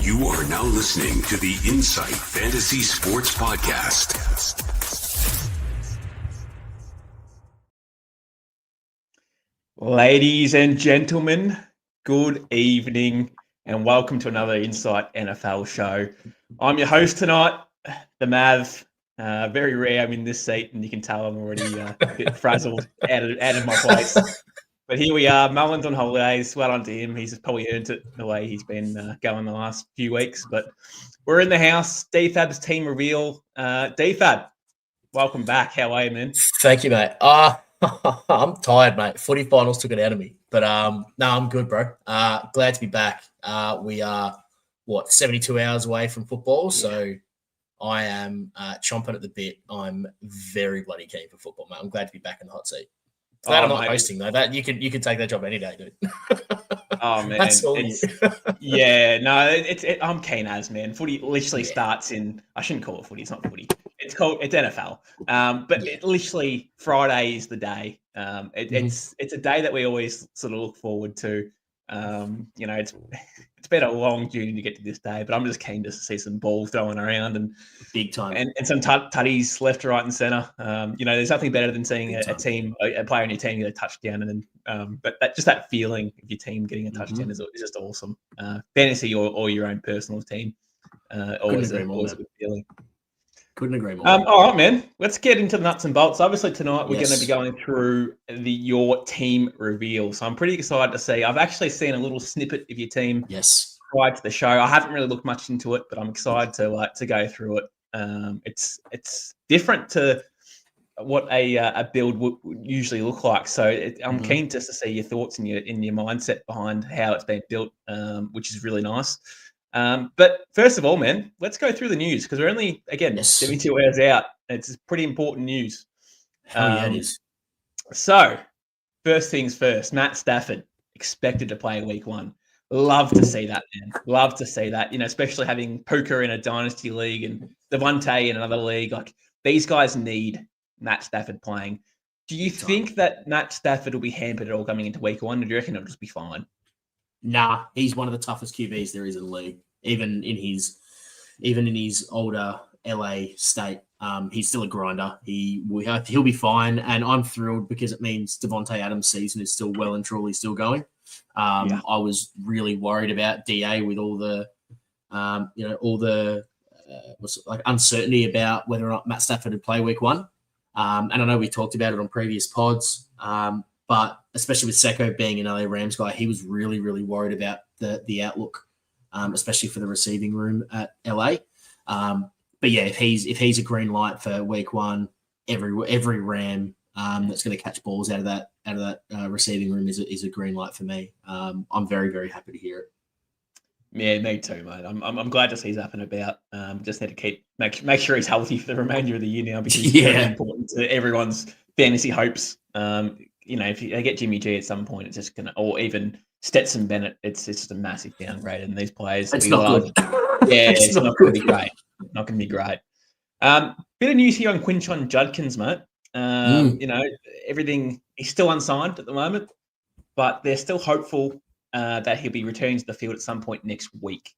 You are now listening to the Insight Fantasy Sports Podcast. Ladies and gentlemen, good evening and welcome to another Insight NFL show. I'm your host tonight, the Mav. Very rare I'm in this seat, and you can tell I'm already a bit frazzled out of my place. But here we are. Mullen's on holidays. Well on to him. He's probably earned it the way he's been going the last few weeks. But we're in the house. DFAB's team reveal. DFAB, welcome back. How are you, man? Thank you, mate. I'm tired, mate. Footy finals took it out of me. But no, I'm good, bro. Glad to be back. We are, 72 hours away from football. So I am chomping at the bit. I'm very bloody keen for football, mate. I'm glad to be back in the hot seat. Glad I'm not hosting though. That you can take that job any day, dude. Oh man, That's all yeah. No, I'm keen as man. Footy literally starts in. I shouldn't call it footy. It's not footy. It's NFL. But it literally Friday is the day. It's a day that we always sort of look forward to. It's been a long journey to get to this day, but I'm just keen to see some balls throwing around and big time, and some tutties left, right, and center. There's nothing better than seeing a player on your team get a touchdown, and then but that feeling of your team getting a touchdown is just awesome. Fantasy or your own personal team, always a good feeling. Couldn't agree more. All right, man. Let's get into the nuts and bolts. Obviously, tonight we're going to be going through your team reveal. So I'm pretty excited to see. I've actually seen a little snippet of your team prior to the show. I haven't really looked much into it, but I'm excited to go through it. It's different to what a build would usually look like. So I'm keen just to see your thoughts and your mindset behind how it's been built, which is really nice. But first of all, man, let's go through the news because we're only, 72 hours out. It's pretty important news. It is. So, first things first, Matt Stafford expected to play week 1. Love to see that, man. Love to see that, especially having Puka in a dynasty league and Devontae in another league. Like, these guys need Matt Stafford playing. Do you think that Matt Stafford will be hampered at all coming into week 1, or do you reckon it'll just be fine? Nah, he's one of the toughest QBs there is in the league. Even in his older LA state, he's still a grinder. He'll be fine, and I'm thrilled because it means Devontae Adams' season is still well and truly still going. I was really worried about DA with all the uncertainty about whether or not Matt Stafford would play week 1. And I know we talked about it on previous pods. But especially with Secko being an LA Rams guy, he was really, really worried about the outlook, especially for the receiving room at LA. But yeah, if he's a green light for week 1, every Ram that's going to catch balls out of that receiving room is a green light for me. I'm very, very happy to hear it. Yeah, me too, mate. I'm glad to see he's up and about. Just need to make sure he's healthy for the remainder of the year now because it's very important to everyone's fantasy hopes. If you get Jimmy G at some point, it's just gonna, or even Stetson Bennett, it's just a massive downgrade. And these players, it's not good. Yeah, it's not going to be great. Not going to be great. Bit of news here on Quinshon Judkins, mate. Everything, he's still unsigned at the moment, but they're still hopeful that he'll be returning to the field at some point next week.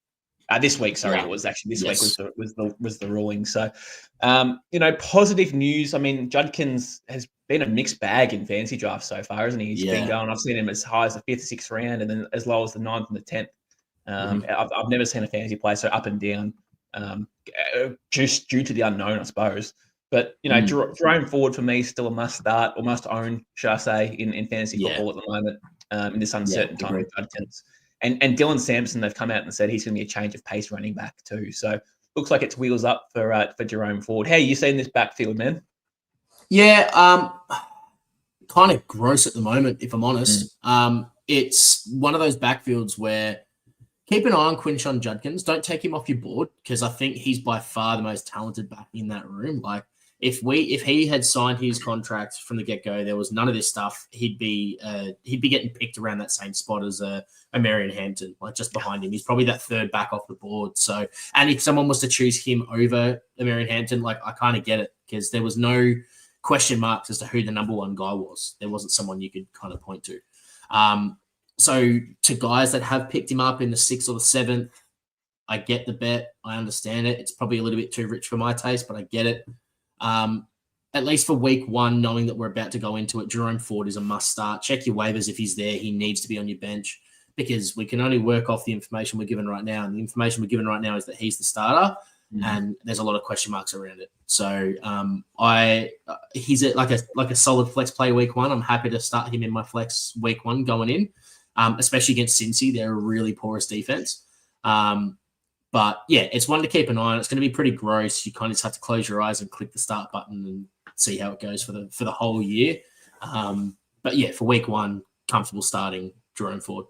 This week, sorry, it was actually this week was the ruling. So, positive news. I mean, Judkins has been a mixed bag in fantasy drafts so far, hasn't he? He's been going. I've seen him as high as the 5th, 6th round, and then as low as the 9th and the 10th. I've never seen a fantasy player so up and down, just due to the unknown, I suppose. But Jerome Ford for me is still a must start or must own, should I say, in fantasy football at the moment in this uncertain time with Judkins. And Dylan Sampson, they've come out and said he's going to be a change of pace running back too. So looks like it's wheels up for Jerome Ford. How are you seeing this backfield, man? Yeah, kind of gross at the moment, if I'm honest. It's one of those backfields where keep an eye on Quinshon Judkins. Don't take him off your board because I think he's by far the most talented back in that room. Like if he had signed his contract from the get-go, there was none of this stuff. He'd be getting picked around that same spot as a Marion Hampton, like just behind him. He's probably that third back off the board. So, and if someone was to choose him over Marion Hampton, like I kind of get it because there was no question marks as to who the number one guy was. There wasn't someone you could kind of point to. So to guys that have picked him up in the 6th or the 7th, I get the bet. I understand it. It's probably a little bit too rich for my taste, but I get it. At least for week 1, knowing that we're about to go into it, Jerome Ford is a must start. Check your waivers if he's there. He needs to be on your bench because we can only work off the information we're given right now. And the information we're given right now is that he's the starter, and there's a lot of question marks around it. So he's like a solid flex play week 1. I'm happy to start him in my flex week 1 going in, especially against Cincy. They're a really porous defense. But yeah, it's one to keep an eye on. It's going to be pretty gross. You kind of just have to close your eyes and click the start button and see how it goes for the whole year. But yeah, for week 1, comfortable starting Jerome Ford.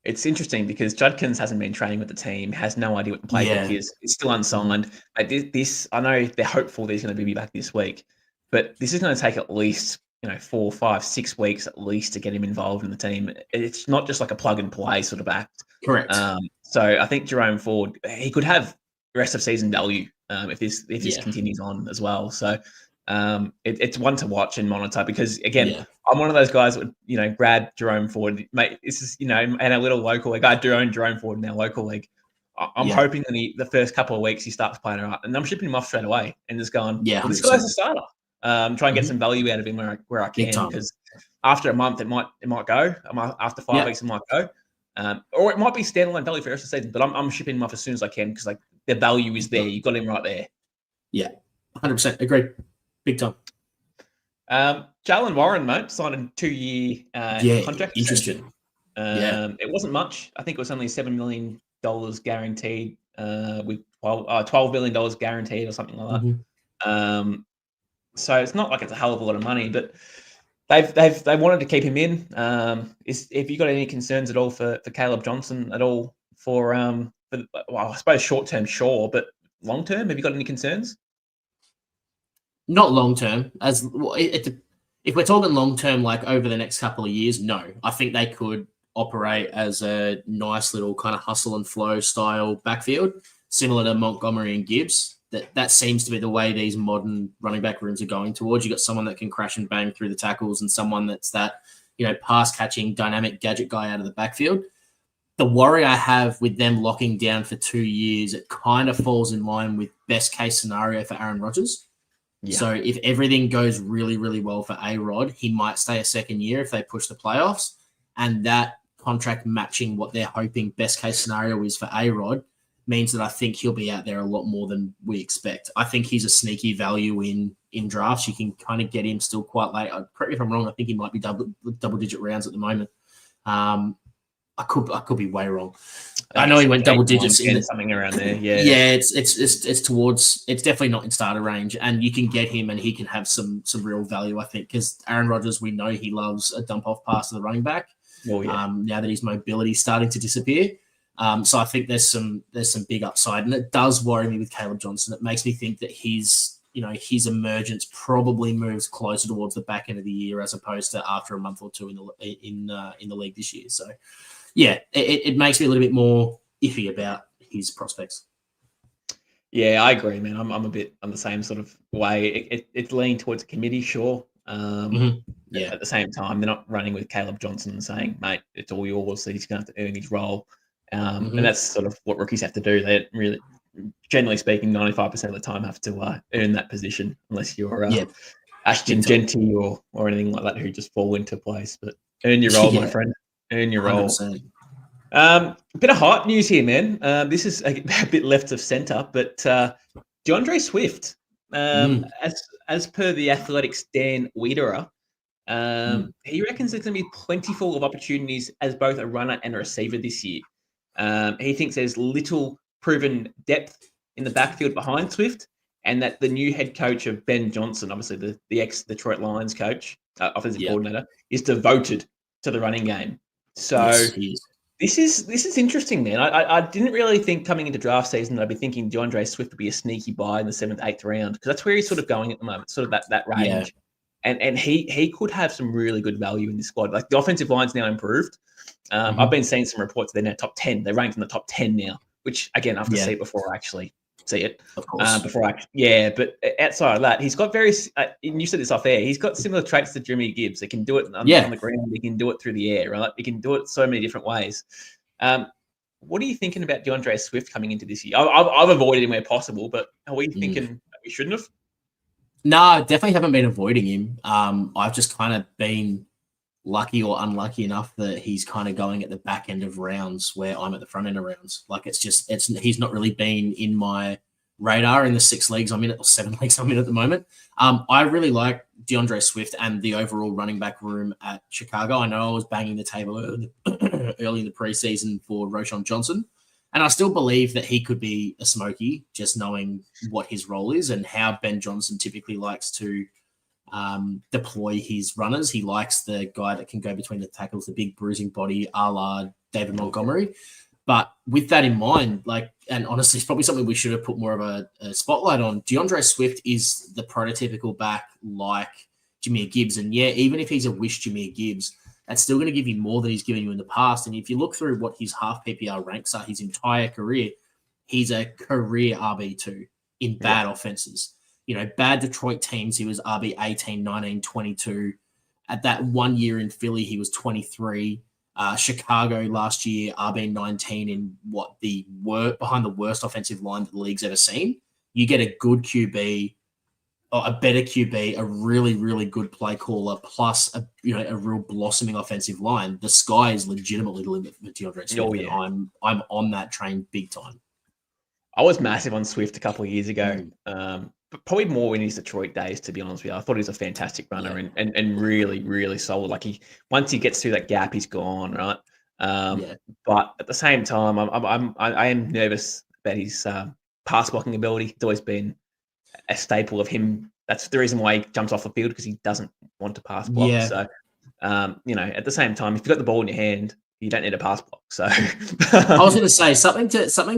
It's interesting because Judkins hasn't been training with the team, has no idea what the playbook is. It's still unsigned. This I know they're hopeful that he's going to be back this week, but this is going to take at least 4, 5, 6 weeks at least to get him involved in the team. It's not just like a plug and play sort of act. Correct. So I think Jerome Ford, he could have rest of season value if this continues on as well. So it's one to watch and monitor because again, I'm one of those guys that would grab Jerome Ford. Mate, this is in a little local league. I do own Jerome Ford in our local league. I'm hoping that the first couple of weeks he starts playing all right, and I'm shipping him off straight away and just going, this guy's a starter. Try and get some value out of him where I can, because after a month it might go. After 5 weeks it might go, or it might be standalone value for the rest of the season. But I'm shipping him off as soon as I can because the value is there. You got him right there. Yeah, 100% agreed. Big time. Jalen Warren, mate, signed a 2-year contract. Interesting. It wasn't much. I think it was only $7 million guaranteed, with $12 million guaranteed or something like that. So it's not like it's a hell of a lot of money, but they wanted to keep him in. Have you got any concerns at all for Caleb Johnson at all for I suppose short term, sure, but long term, have you got any concerns? Not long term. If we're talking long term, like over the next couple of years, no. I think they could operate as a nice little kind of hustle and flow style backfield, similar to Montgomery and Gibbs. That seems to be the way these modern running back rooms are going towards. You got someone that can crash and bang through the tackles and someone that's that, pass catching dynamic gadget guy out of the backfield. The worry I have with them locking down for 2 years, it kind of falls in line with best case scenario for Aaron Rodgers. Yeah. So if everything goes really, really well for A-Rod, he might stay a second year if they push the playoffs. And that contract matching what they're hoping best case scenario is for A-Rod means that I think he'll be out there a lot more than we expect. I think he's a sneaky value in drafts. You can kind of get him still quite late. Correct me if I'm wrong. I think he might be double-digit rounds at the moment. I could be way wrong. I know he went double digits in something around there. Yeah, it's towards. It's definitely not in starter range, and you can get him, and he can have some real value. I think because Aaron Rodgers, we know he loves a dump off pass to the running back. Oh, yeah. Now that his mobility is starting to disappear, so I think there's some big upside, and it does worry me with Caleb Johnson. It makes me think that his emergence probably moves closer towards the back end of the year as opposed to after a month or two in the league this year. So. Yeah, it makes me a little bit more iffy about his prospects. Yeah, I agree, man. I'm a bit on the same sort of way. It's leaning towards a committee, sure. Yeah. At the same time, they're not running with Caleb Johnson and saying, mate, it's all yours, so he's going to have to earn his role. And that's sort of what rookies have to do. They really, generally speaking, 95% of the time have to earn that position, unless you're Ashton Genty or anything like that who just fall into place. But earn your role, my friend. Earn your role. 100%. A bit of hype news here, man. This is a bit left of center, but DeAndre Swift, as per the Athletics' Dan Wiederer, he reckons there's going to be plentiful of opportunities as both a runner and a receiver this year. He thinks there's little proven depth in the backfield behind Swift, and that the new head coach of Ben Johnson, obviously the ex-Detroit Lions coach, offensive coordinator, is devoted to the running game. So this is interesting, man. I didn't really think coming into draft season that I'd be thinking DeAndre Swift would be a sneaky buy in the 7th, 8th round, because that's where he's sort of going at the moment, sort of that range. Yeah. And he could have some really good value in this squad. Like the offensive line's now improved. I've been seeing some reports that they're now top 10. They're ranked in the top 10 now, which again I have to see it before I actually see it. Of course. But outside of that, he's got various. And you said this off air. He's got similar traits to Jimmy Gibbs. He can do it on the ground. He can do it through the air. Right? He can do it so many different ways. what are you thinking about DeAndre Swift coming into this year? I've avoided him where possible, but are we thinking that we shouldn't have? No, definitely haven't been avoiding him. I've just kind of been lucky or unlucky enough that he's kind of going at the back end of rounds where I'm at the front end of rounds. Like he's not really been in my radar in the 6 leagues I'm in, or 7 leagues I'm in at the moment. I really like DeAndre Swift and the overall running back room at Chicago. I know I was banging the table early in the preseason for Roschon Johnson, and I still believe that he could be a smoky, just knowing what his role is and how Ben Johnson typically likes to deploy his runners. He likes the guy that can go between the tackles, the big bruising body, a la David Montgomery. But with that in mind, and honestly, it's probably something we should have put more of a spotlight on. DeAndre Swift is the prototypical back like Jahmyr Gibbs. And yeah, even if he's a wish Jahmyr Gibbs, that's still going to give you more than he's given you in the past. And if you look through what his half PPR ranks are his entire career, he's a career RB2 in bad offenses. Bad Detroit teams, he was RB 18, 19, 22. At that 1 year in Philly, he was 23. Chicago last year, RB 19 in behind the worst offensive line that the league's ever seen. You get a good QB, or a better QB, a really, really good play caller, plus a real blossoming offensive line. The sky is legitimately the limit for DeAndre Swift. Oh, yeah. I'm on that train big time. I was massive on Swift a couple of years ago, but probably more in his Detroit days, to be honest with you. I thought he was a fantastic runner and really, really solid. Like once he gets through that gap, he's gone, right? But at the same time, I am nervous about his pass blocking ability. It's always been a staple of him. That's the reason why he jumps off the field, because he doesn't want to pass block. Yeah. So, at the same time, if you've got the ball in your hand, you don't need a pass block. So I was going to say something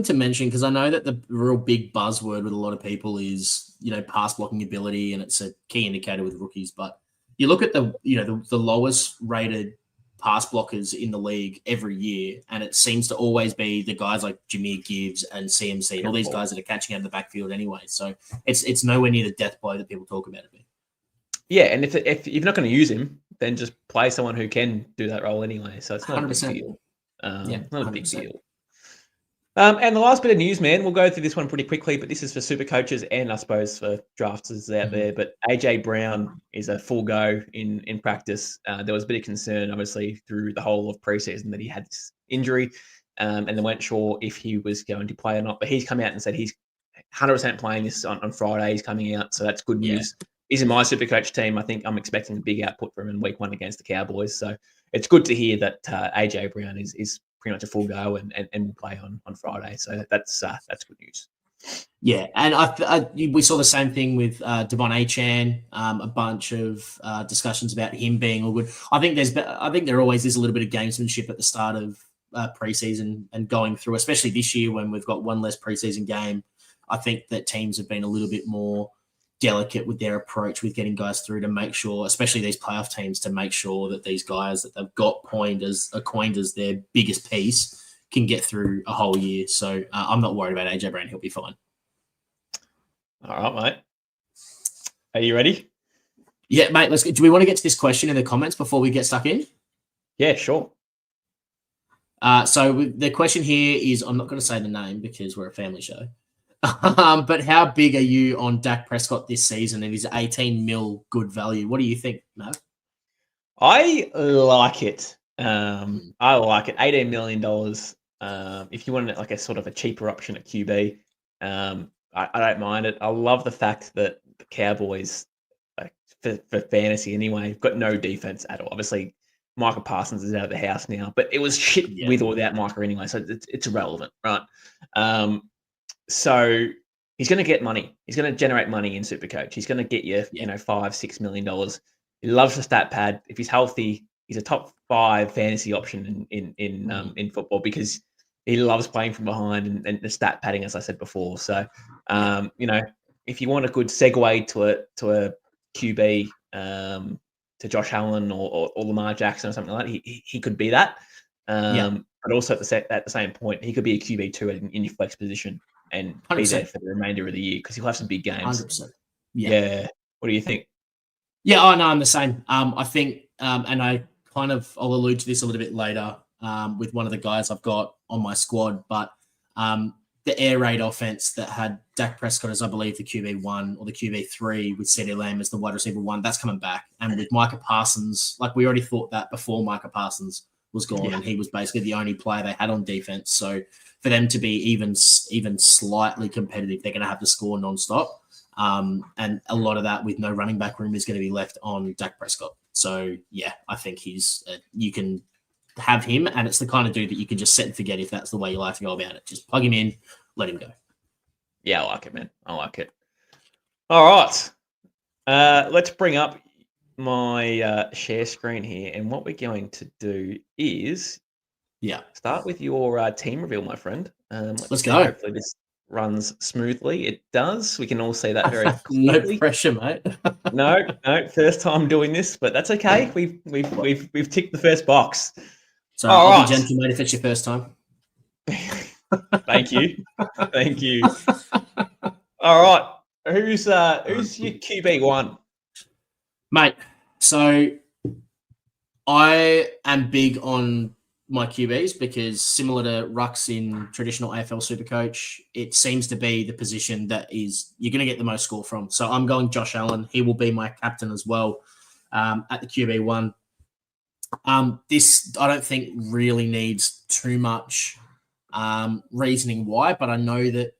to mention, because I know that the real big buzzword with a lot of people is, pass blocking ability, and it's a key indicator with rookies. But you look at the lowest rated pass blockers in the league every year, and it seems to always be the guys like Jahmyr Gibbs and CMC and all these guys that are catching out of the backfield anyway. So it's nowhere near the death blow that people talk about it. Yeah, and if you're not going to use him, then just play someone who can do that role anyway. So it's not 100%. A big deal. Not a big deal. And the last bit of news, man, we'll go through this one pretty quickly, but this is for super coaches and I suppose for drafters out there. But AJ Brown is a full go in practice. There was a bit of concern, obviously, through the whole of preseason that he had this injury, and they weren't sure if he was going to play or not. But he's come out and said he's 100% playing this on Friday. He's coming out, so that's good news. He's in my SuperCoach team. I think I'm expecting a big output from him in week 1 against the Cowboys. So it's good to hear that AJ Brown is pretty much a full go and will play on Friday. So that's good news. Yeah, and we saw the same thing with Devon Achane. A bunch of discussions about him being all good. I think there always is a little bit of gamesmanship at the start of preseason and going through, especially this year when we've got one less preseason game. I think that teams have been a little bit more delicate with their approach with getting guys through to make sure, especially these playoff teams, to make sure that these guys that they've got coined as their biggest piece can get through a whole year. So I'm not worried about AJ Brown. He'll be fine. All right, mate. Are you ready? Yeah, mate. Let's get. Do we want to get to this question in the comments before we get stuck in? Yeah, sure. So the question here is, I'm not going to say the name because we're a family show. But how big are you on Dak Prescott this season? And is 18 mil good value? What do you think, Mav? I like it. I like it. $18 million. If you want like a sort of a cheaper option at QB, I don't mind it. I love the fact that the Cowboys, for fantasy anyway, have got no defense at all. Obviously, Micah Parsons is out of the house now, but it was shit with or without Micah anyway, so it's irrelevant, right? So he's going to get money. He's going to generate money in SuperCoach. He's going to get you, $5-6 million. He loves the stat pad. If he's healthy, he's a top 5 fantasy option in football because he loves playing from behind and the stat padding, as I said before. So, if you want a good segue to a QB, to Josh Allen or Lamar Jackson or something like that, he could be that. But also at the same point, he could be a QB2 in your flex position and 100%. Be there for the remainder of the year because he'll have some big games. 100%. Yeah. What do you think? Yeah, no, I'm the same. I think, and I'll allude to this a little bit later. with one of the guys I've got on my squad, but the air raid offense that had Dak Prescott as, I believe, the QB1 or the QB3 with CeeDee Lamb as the wide receiver 1, that's coming back. And with Micah Parsons, like we already thought that before Micah Parsons was gone, and he was basically the only player they had on defense. So for them to be even slightly competitive, they're going to have to score nonstop. And a lot of that with no running back room is going to be left on Dak Prescott. So, yeah, I think you can have him, and it's the kind of dude that you can just set and forget if that's the way you like to go about it. Just plug him in, let him go. Yeah, I like it, man. I like it. All right. Let's bring up my share screen here, and what we're going to do is start with your team reveal, my friend. Let's go. Hopefully this runs smoothly. It does. We can all see that very clearly. No pressure, mate. No, first time doing this, but that's okay. We've ticked the first box. So I'll be gentle, mate, if it's your first time. Thank you. All right. Who's your QB1? Mate, so I am big on my QBs because similar to Rucks in traditional AFL SuperCoach, it seems to be the position that you're going to get the most score from. So I'm going Josh Allen. He will be my captain as well at the QB1. This I don't think really needs too much reasoning why, but I know that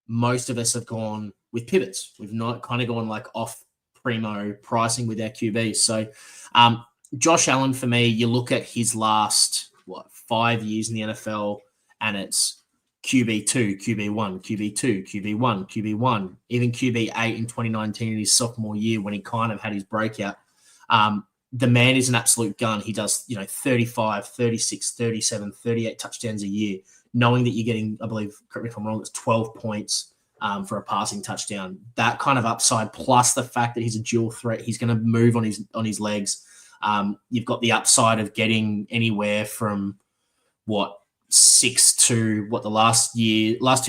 most of us have gone with pivots. We've not kind of gone like off primo pricing with our QBs. So Josh Allen, for me, you look at his last 5 years in the NFL, and it's QB2, QB1, QB2, QB1, QB1, even QB8 in 2019 in his sophomore year when he kind of had his breakout. The man is an absolute gun. He does, 35, 36, 37, 38 touchdowns a year, knowing that you're getting, I believe, correct me if I'm wrong, it's 12 points for a passing touchdown. That kind of upside, plus the fact that he's a dual threat, he's going to move on his legs. You've got the upside of getting anywhere from 6 to the last 2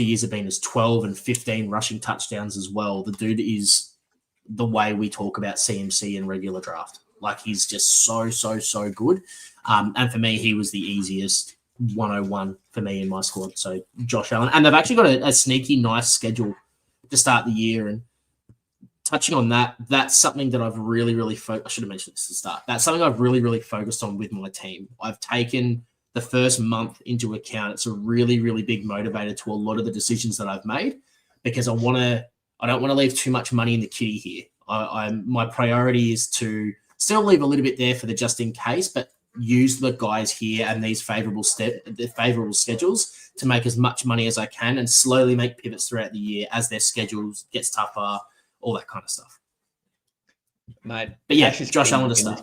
years have been is 12 and 15 rushing touchdowns as well. The dude is the way we talk about CMC in regular draft. Like, he's just so good. And for me, he was the easiest 101 for me in my squad. So Josh Allen. And they've actually got a sneaky nice schedule to start the year. And touching on that, that's something that I've really I should have mentioned this at the start. That's something I've really focused on with my team. I've taken the first month into account. It's a really big motivator to a lot of the decisions that I've made, because I don't want to leave too much money in the kitty here. My priority is to still leave a little bit there for the just in case, but use the guys here and these favorable schedules to make as much money as I can and slowly make pivots throughout the year as their schedules gets tougher, all that kind of stuff. Mate, but yeah, Josh Allen to start.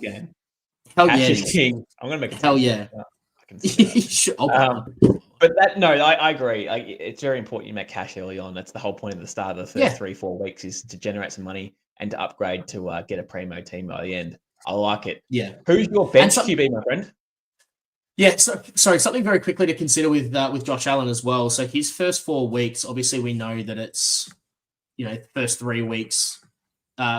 Hell yeah, is king. I'm gonna make a hell yeah. But I agree. Like, it's very important you make cash early on. That's the whole point of the start of the first 3-4 weeks, is to generate some money and to upgrade to get a primo team by the end. I like it. Yeah. Who's your bench QB, my friend? Yeah, sorry, something very quickly to consider with Josh Allen as well. So his first 4 weeks, obviously we know that it's, first 3 weeks,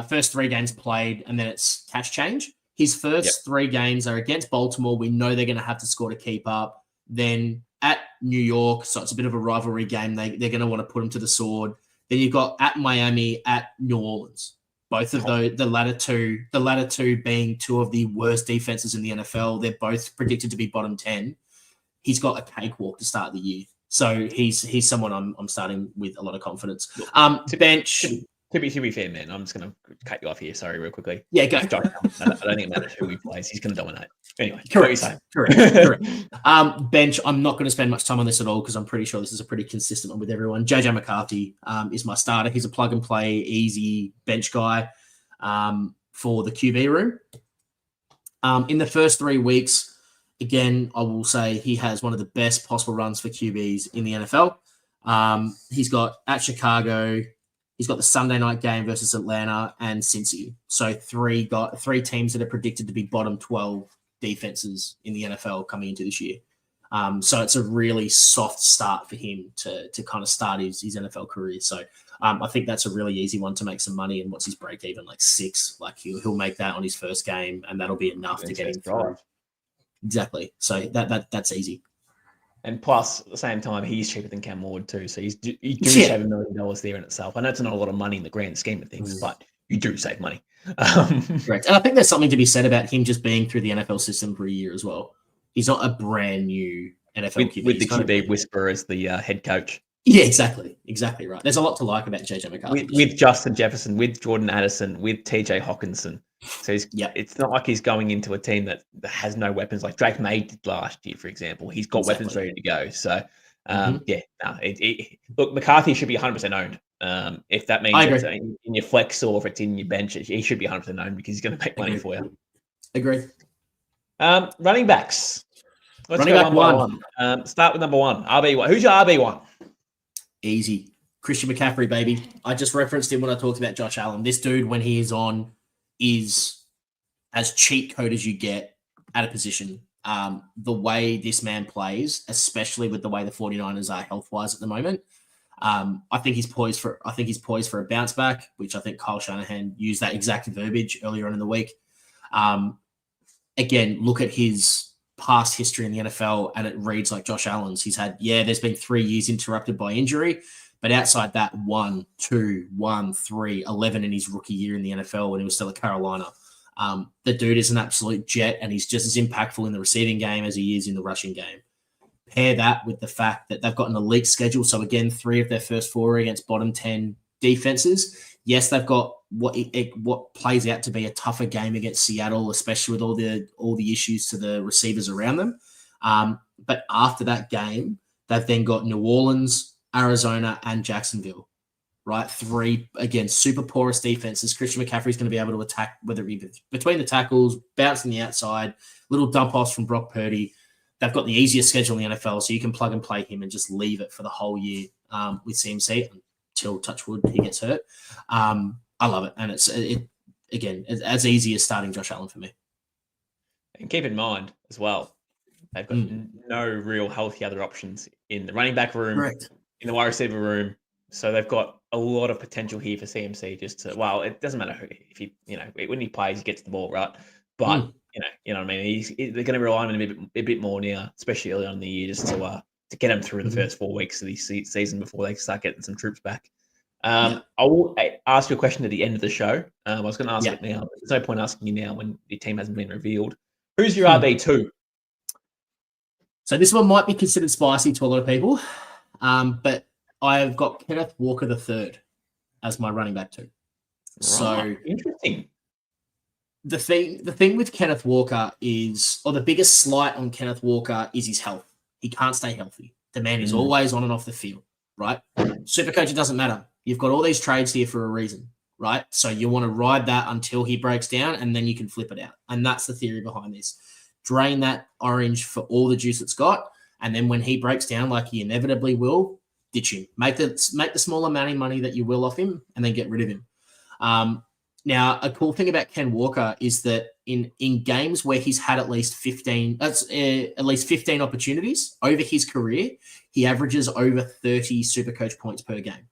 first 3 games played, and then it's cash change. His first 3 games are against Baltimore. We know they're going to have to score to keep up. Then at New York, so it's a bit of a rivalry game. They're going to want to put him to the sword. Then you've got at Miami, at New Orleans. Both of those, the latter two being 2 of the worst defenses in the NFL. They're both predicted to be bottom 10. He's got a cakewalk to start the year. So he's someone I'm starting with a lot of confidence. Bench. To be fair, man, I'm just going to cut you off here. Sorry, real quickly. Yeah, go. I don't think it matters who he plays. He's going to dominate. Anyway, correct. Bench, I'm not going to spend much time on this at all because I'm pretty sure this is a pretty consistent one with everyone. JJ McCarthy is my starter. He's a plug-and-play, easy bench guy for the QB room. In the first 3 weeks, again, I will say he has one of the best possible runs for QBs in the NFL. He's got at Chicago. He's got the Sunday night game versus Atlanta and Cincy. So 3 teams that are predicted to be bottom 12 defenses in the NFL coming into this year. So it's a really soft start for him to kind of start his NFL career. So I think that's a really easy one to make some money. And what's his break even? Like 6. Like he'll make that on his first game, and that'll be enough to get him through. Exactly. So that's easy. And plus, at the same time, he's cheaper than Cam Ward too. So you do save $1 million there in itself. I know it's not a lot of money in the grand scheme of things, but you do save money. Correct. And I think there's something to be said about him just being through the NFL system for a year as well. He's not a brand new NFL QB. With the QB whisperer as the head coach. Yeah, exactly. Exactly right. There's a lot to like about JJ McCarthy. With Justin Jefferson, with Jordan Addison, with TJ Hawkinson. So it's not like he's going into a team that has no weapons like Drake May did last year, for example. He's got weapons ready to go. So, look, McCarthy should be 100% owned. If that means it's in your flex or if it's in your bench, he should be 100% owned because he's going to make money for you. Agree. Running backs. Let's running go back one. Start with number one. RB1. Who's your RB1? Easy. Christian McCaffrey, baby. I just referenced him when I talked about Josh Allen. This dude, when he is on, is as cheat code as you get at a position. The way this man plays, especially with the way the 49ers are health-wise at the moment, I think he's poised for a bounce back, which I think Kyle Shanahan used that exact verbiage earlier on in the week. Again, look at his past history in the NFL, and it reads like Josh Allen's. He's had, there's been 3 years interrupted by injury, but outside that, 1, 2, 1, 3, 11 in his rookie year in the NFL when he was still at Carolina. The dude is an absolute jet, and he's just as impactful in the receiving game as he is in the rushing game. Pair that with the fact that they've got an elite schedule. So again, 3 of their first 4 against bottom 10 defenses. Yes, they've got what plays out to be a tougher game against Seattle, especially with all the issues to the receivers around them. But after that game, they've then got New Orleans, Arizona, and Jacksonville. Right, 3 again, super porous defenses. Christian McCaffrey's going to be able to attack, whether it be between the tackles, bouncing the outside, little dump offs from Brock Purdy. They've got the easiest schedule in the NFL, so you can plug and play him and just leave it for the whole year with CMC until touchwood he gets hurt. I love it, and it's as easy as starting Josh Allen for me. And keep in mind as well, they've got no real healthy other options in the running back room, in the wide receiver room. So they've got a lot of potential here for CMC. It doesn't matter who, if he, when he plays, he gets the ball right. But you know what I mean. They're going to rely on him a bit more now, especially early on in the year, just to get him through the first 4 weeks of the season before they start getting some troops back. I will ask you a question at the end of the show. I was going to ask it now, but there's no point asking you now when your team hasn't been revealed. Who's your RB2? So this one might be considered spicy to a lot of people, but I've got Kenneth Walker III as my running back 2. Right. So interesting. The thing with Kenneth Walker is, or the biggest slight on Kenneth Walker is his health. He can't stay healthy. The man is always on and off the field, right? SuperCoach, it doesn't matter. You've got all these trades here for a reason, right? So you want to ride that until he breaks down, and then you can flip it out. And that's the theory behind this. Drain that orange for all the juice it's got, and then when he breaks down, like he inevitably will, ditch him. Make the small amount of money that you will off him, and then get rid of him. Now, a cool thing about Ken Walker is that in games where he's had at least 15 opportunities over his career, he averages over 30 SuperCoach points per game,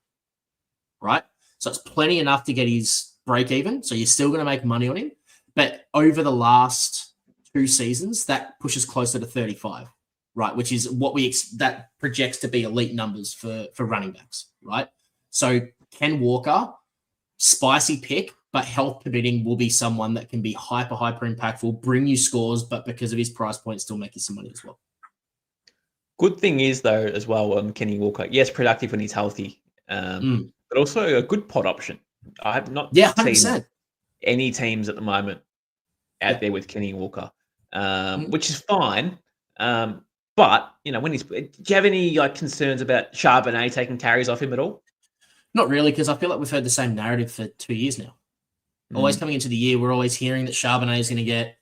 right? So it's plenty enough to get his break even. So you're still going to make money on him. But over the last 2 seasons, that pushes closer to 35, right? Which is what that projects to be elite numbers for running backs, right? So Ken Walker, spicy pick, but health permitting, will be someone that can be hyper impactful, bring you scores, but because of his price point, still make you some money as well. Good thing is, though, as well, Kenny Walker, yes, productive when he's healthy, but also a good pot option. I have not seen any teams at the moment out there with Kenny Walker, which is fine. But, when do you have any concerns about Charbonnet taking carries off him at all? Not really, because I feel like we've heard the same narrative for 2 years now. Always coming into the year, we're always hearing that Charbonnet is going to get,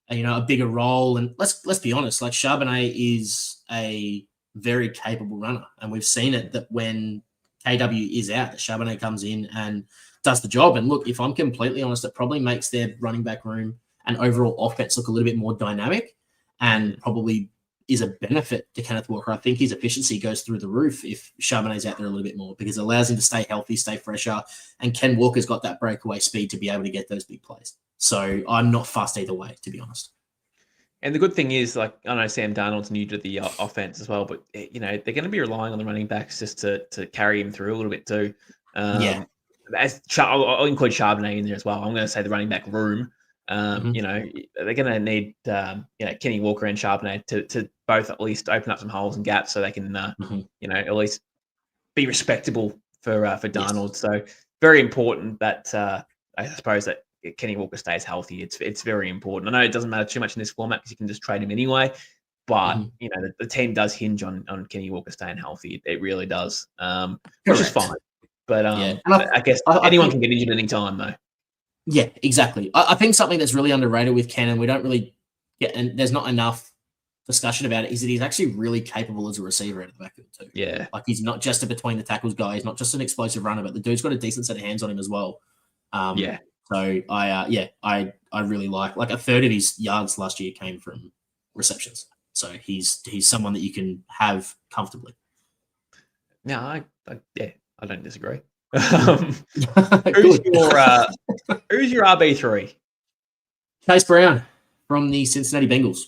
a bigger role. And let's be honest, Charbonnet is a very capable runner, and we've seen it that when KW is out, that Charbonnet comes in and does the job. And look, if I'm completely honest, it probably makes their running back room and overall offense look a little bit more dynamic, and probably is a benefit to Kenneth Walker. I think his efficiency goes through the roof if Charbonnet's out there a little bit more, because it allows him to stay healthy, stay fresher, and Ken Walker's got that breakaway speed to be able to get those big plays. So I'm not fussed either way, to be honest. And the good thing is, like, I know Sam Darnold's new to the offense as well, but they're going to be relying on the running backs just to carry him through a little bit too. I'll include Charbonnet in there as well. I'm going to say the running back room. They're going to need Kenny Walker and Charbonnet to both at least open up some holes and gaps so they can at least be respectable for Darnold. Yes. So very important that I suppose that Kenny Walker stays healthy. It's very important. I know it doesn't matter too much in this format because you can just trade him anyway. But the team does hinge on Kenny Walker staying healthy. It really does, which is fine. But I guess anyone can get injured at any time, though. Yeah, exactly. I think something that's really underrated with Ken, and we don't really get, and there's not enough discussion about it, is that he's actually really capable as a receiver out of the backfield too. Yeah, like he's not just a between the tackles guy. He's not just an explosive runner, but the dude's got a decent set of hands on him as well. So I really like a third of his yards last year came from receptions. So he's someone that you can have comfortably. No, I don't disagree. Who's your RB3? Chase Brown from the Cincinnati Bengals.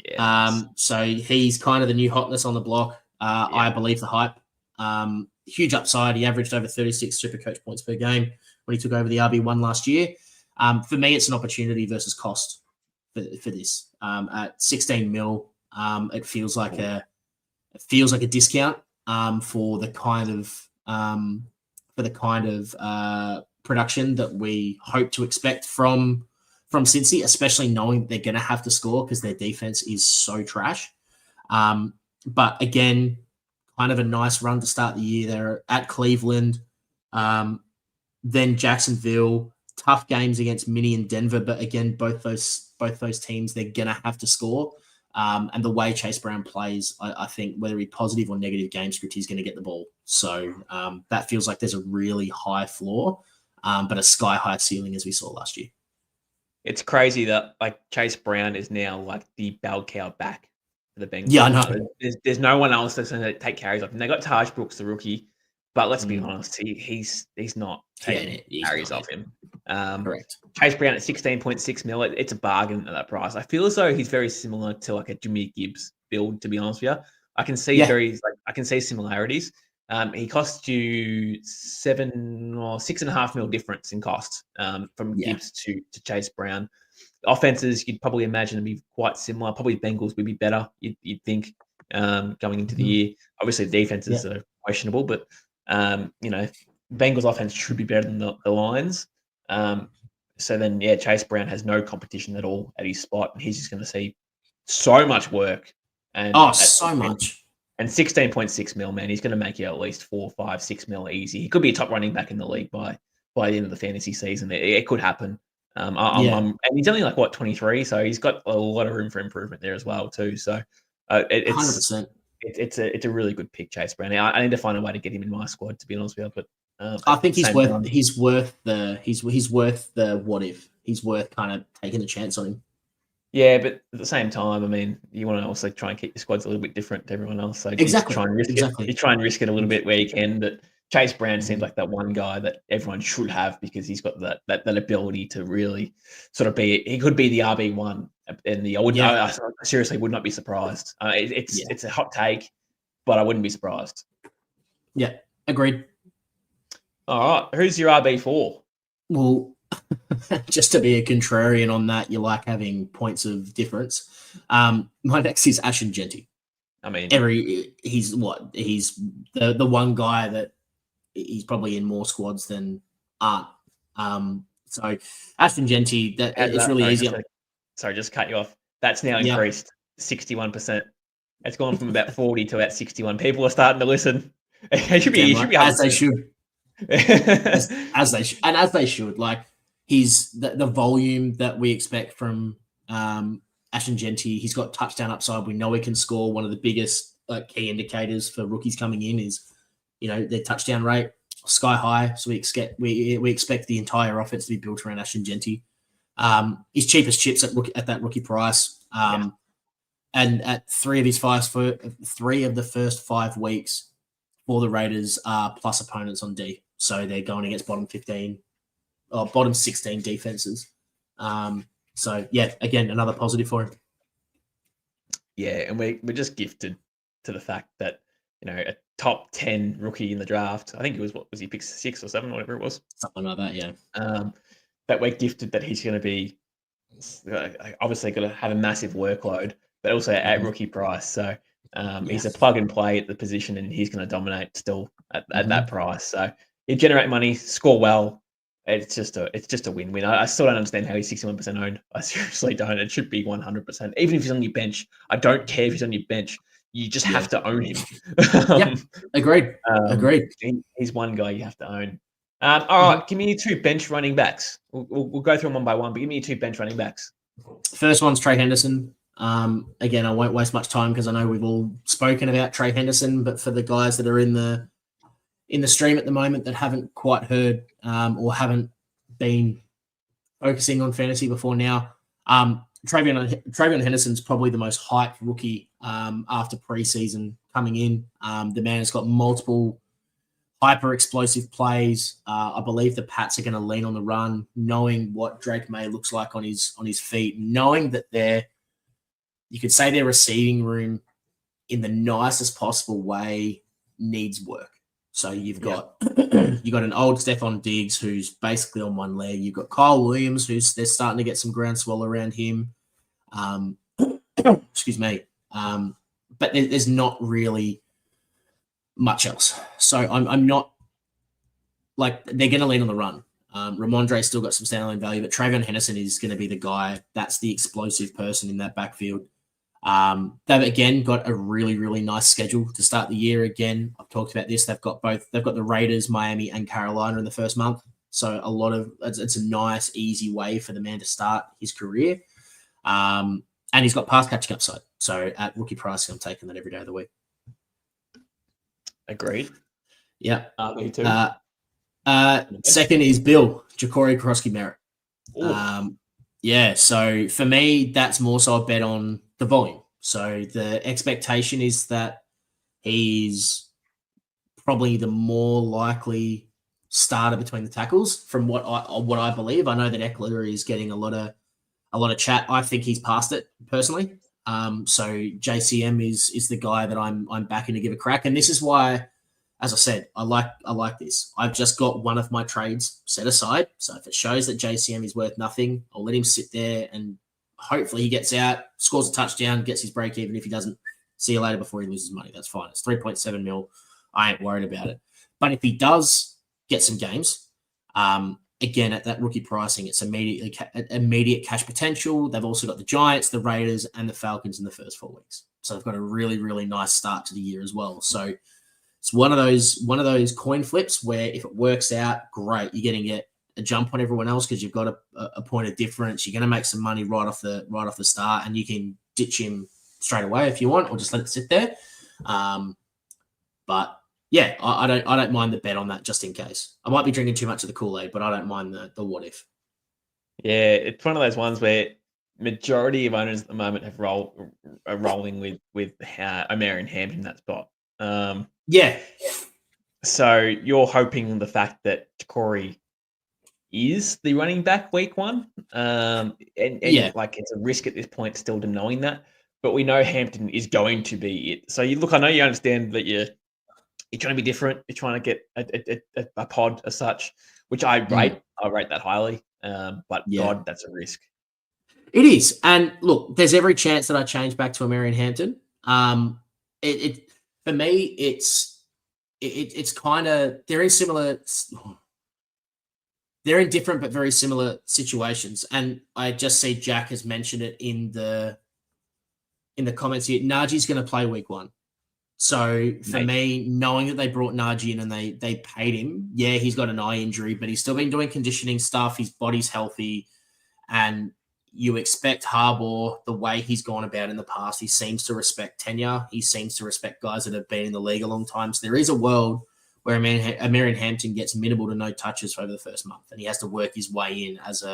Yes. So he's kind of the new hotness on the block. I believe the hype. Huge upside. He averaged over 36 SuperCoach points per game when he took over the RB1 last year. For me, it's an opportunity versus cost for this. At 16 mil, it feels like a discount for the kind of production that we hope to expect from Cincy, especially knowing they're going to have to score because their defense is so trash. But again, kind of a nice run to start the year. They're at Cleveland, then Jacksonville. Tough games against Minnie and Denver, but again, both those teams, they're going to have to score. And the way Chase Brown plays, I think whether he's positive or negative game script, he's going to get the ball. So that feels like there's a really high floor, but a sky-high ceiling as we saw last year. It's crazy that Chase Brown is now the bell cow back for the Bengals. Yeah, I know. There's no one else that's going to take carries off him. They got Taj Brooks, the rookie, but let's be honest, he's not taking carries off him. Correct. Chase Brown at 16.6 mil, it's a bargain at that price. I feel as though he's very similar to a Jahmyr Gibbs build, to be honest with you. I can see I can see similarities. He cost you 7 or 6.5 mil difference in cost from Gibbs to Chase Brown. Offenses, you'd probably imagine to be quite similar. Probably Bengals would be better, you'd think, going into the year. Obviously, the defenses are questionable, but Bengals offense should be better than the Lions. So then, Chase Brown has no competition at all at his spot, and he's just going to see so much work. And so much. And 16.6 mil, man, he's going to make you at least 4, 5, 6 mil easy. He could be a top running back in the league by the end of the fantasy season. It could happen. And he's only 23, so he's got a lot of room for improvement there as well too. So it's 100%. It's a really good pick, Chase Brown. I need to find a way to get him in my squad, to be honest with you. But I think he's worth the what if. He's worth kind of taking a chance on him. Yeah, but at the same time, I mean, you want to also try and keep your squads a little bit different to everyone else. So exactly. You try and risk it a little bit where you can. But Chase Brown seems like that one guy that everyone should have because he's got that ability to really sort of be. He could be the RB1 in the. I seriously would not be surprised. It's a hot take, but I wouldn't be surprised. Yeah, agreed. All right, who's your RB4? Well, just to be a contrarian on that, you like having points of difference. My next is Ashton Genty. I mean, he's the one guy that he's probably in more squads than Art. So Ashton Genty, it's really easy. Sorry, just cut you off. That's now increased 61%. It's gone from about 40 to about 61. People are starting to listen. It should be as they should. as they should. He's the volume that we expect from Ashton Genty. He's got touchdown upside. We know he can score. One of the biggest key indicators for rookies coming in is, their touchdown rate sky high. So we expect the entire offense to be built around Ashton Genty. His cheapest chips at that rookie price. And at three of the first 5 weeks for the Raiders are plus opponents on D. So they're going against bottom 15 or bottom 16 defenses. So again, another positive for him. Yeah, and we're just gifted to the fact that, a top 10 rookie in the draft, I think it was, what was he, picked 6 or 7, whatever it was. Something like that, yeah. That we're gifted that he's going to be obviously going to have a massive workload, but also at rookie price. So he's a plug and play at the position, and he's going to dominate still at that price. So you generate money, score well. It's just a win-win. I still don't understand how he's 61% owned. I seriously don't. It should be 100%. Even if he's on your bench, I don't care if he's on your bench. You just have to own him. Yep, agreed. Agreed. He's one guy you have to own. All right, give me your 2 bench running backs. We'll go through them one by one, but give me your 2 bench running backs. First one's Trey Henderson. Again, I won't waste much time because I know we've all spoken about Trey Henderson, but for the guys that are in the stream at the moment that haven't quite heard or haven't been focusing on fantasy before now, Travion Henderson's probably the most hyped rookie after preseason coming in. The man has got multiple hyper explosive plays. I believe the Pats are going to lean on the run, knowing what Drake May looks like on his feet, knowing that you could say their receiving room in the nicest possible way needs work. So you've got an old Stephon Diggs who's basically on one leg. You've got Kyle Williams they're starting to get some groundswell around him. Excuse me. But there's not really much else. So I'm not like they're going to lean on the run. Ramondre's still got some standalone value, but Travion Henderson is going to be the guy. That's the explosive person in that backfield. They've again got a really, really nice schedule to start the year. Again, I've talked about this. They've got the Raiders, Miami, and Carolina in the first month. So it's a nice, easy way for the man to start his career. And he's got pass catching upside. So at rookie pricing, I'm taking that every day of the week. Agreed. Yeah. Me too. Second is Bill, Ja'Cory Krosky-Merritt. Yeah, so for me, that's more so a bet on the volume. So the expectation is that he's probably the more likely starter between the tackles from what I believe. I know that Eckler is getting a lot of chat. I think he's past it personally. So JCM is the guy that I'm backing to give a crack. And this is why, as I said, I like this. I've just got one of my trades set aside. So if it shows that JCM is worth nothing, I'll let him sit there and hopefully he gets out, scores a touchdown, gets his break even. If he doesn't, see you later before he loses money. That's fine. It's 3.7 mil. I ain't worried about it. But if he does get some games, again, at that rookie pricing, it's immediate cash potential. They've also got the Giants, the Raiders, and the Falcons in the first 4 weeks. So they've got a really, really nice start to the year as well. So it's one of those coin flips where if it works out, great. You're going to get a jump on everyone else because you've got a point of difference. You're going to make some money right off the start, and you can ditch him straight away if you want, or just let it sit there. But yeah, I don't mind the bet on that just in case. I might be drinking too much of the Kool-Aid, but I don't mind the what if. Yeah, it's one of those ones where majority of owners at the moment are rolling with Marion Hampton in that spot. Yeah. So you're hoping the fact that Corey is the running back week 1, and yeah, like it's a risk at this point still to knowing that, but we know Hampton is going to be it. So you look, I know you understand that you're trying to be different. You're trying to get a pod as such, which I rate. I rate that highly, but yeah. God, that's a risk. It is, and look, there's every chance that I change back to a Marion Hampton. It for me, it's kind of they're in similar. They're in different but very similar situations, and I just see Jack has mentioned it in the comments here. Najee's going to play week 1. So for me, knowing that they brought Najee in and they paid him, yeah, he's got an eye injury, but he's still been doing conditioning stuff. His body's healthy, and you expect Harbaugh, the way he's gone about in the past, he seems to respect tenure. He seems to respect guys that have been in the league a long time. So there is a world where Marion Hampton gets minimal to no touches over the first month, and he has to work his way in as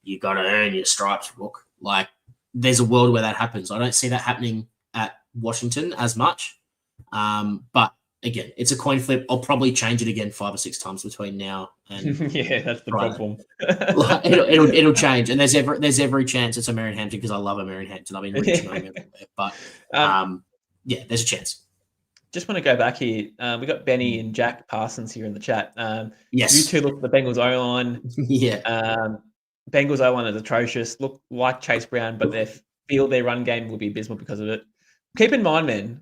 you got to earn your stripes book. Like, there's a world where that happens. I don't see that happening at Washington as much. But again, it's a coin flip. I'll probably change it again 5 or 6 times between now and yeah, that's the problem. Like, it'll change, and there's every chance it's a Marion Hampton because I love a Marion Hampton. I've been reaching on him everywhere, but yeah, there's a chance. Just want to go back here. We got Benny and Jack Parsons here in the chat. Yes, you two look at the Bengals O-line. Yeah, Bengals O-line is atrocious. Look like Chase Brown, but their run game will be abysmal because of it. Keep in mind, man,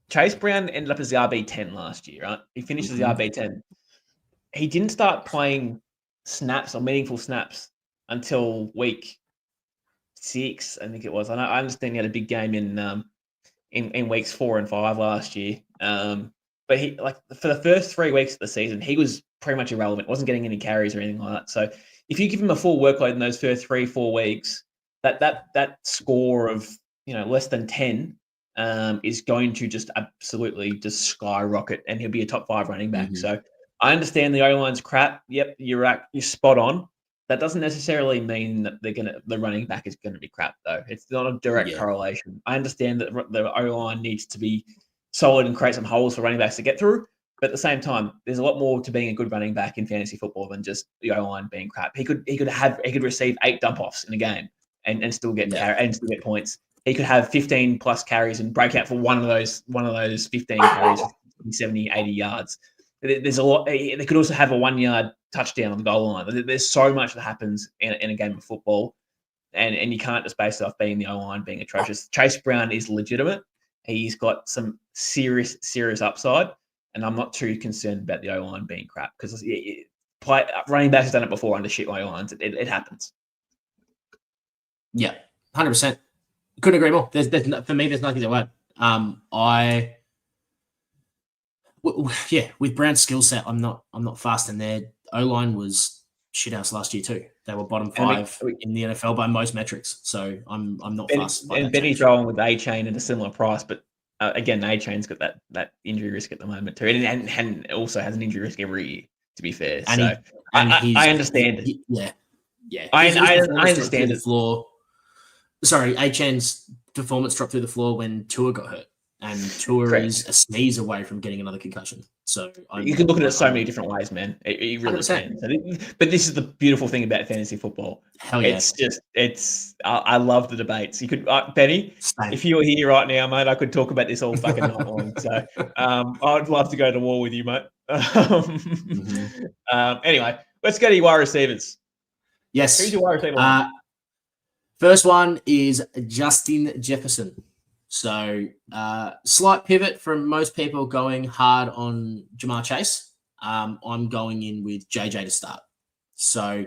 Chase Brown ended up as the RB10 last year, right? He finished as the RB10. He didn't start playing snaps or meaningful snaps until week 6, I think it was. I understand he had a big game in weeks 4 and 5 last year. But he, like, for the first 3 weeks of the season, he was pretty much irrelevant. Wasn't getting any carries or anything like that. So if you give him a full workload in those first 3-4 weeks, that score of less than 10 is going to just absolutely just skyrocket, and he'll be a top 5 running back. So I understand the O-line's crap. Yep, you're spot on. That doesn't necessarily mean that the running back is gonna be crap, though. It's not a direct correlation. I understand that the O-line needs to be solid and create some holes for running backs to get through. But at the same time, there's a lot more to being a good running back in fantasy football than just the O-line being crap. He could receive 8 dump offs in a game and still get points. He could have 15 plus carries and break out for one of those 15 carries, 70, 80 yards. There's a lot. They could also have a 1-yard touchdown on the goal line. There's so much that happens in a game of football, and you can't just base it off being the O-line being atrocious. Chase Brown is legitimate. He's got some serious upside, and I'm not too concerned about the O-line being crap because running backs have done it before under shit O-lines. It happens. Yeah, 100%. Couldn't agree more. For me, there's nothing to add. With Brown's skill set, I'm not fast in there. O-line was shithouse last year too. They were bottom 5 in the NFL by most metrics. So I'm not fast. And Benny's rolling with A-Chain at a similar price, but again, A-Chain's got that injury risk at the moment too, and also has an injury risk every year. To be fair, I understand it. Yeah. I understand the floor. Sorry, A-Chain's performance dropped through the floor when Tua got hurt. And Tua is a sneeze away from getting another concussion. So you can look at it so many different ways, man. You really 100%. Can. But this is the beautiful thing about fantasy football. Hell yeah! I love the debates. You could, Benny, if you were here right now, mate, I could talk about this all fucking night long. So I'd love to go to war with you, mate. Anyway, let's go to your wide receivers. Yes. Who's your wide receiver? First one is Justin Jefferson. So slight pivot from most people going hard on Jamar Chase. I'm going in with JJ to start. So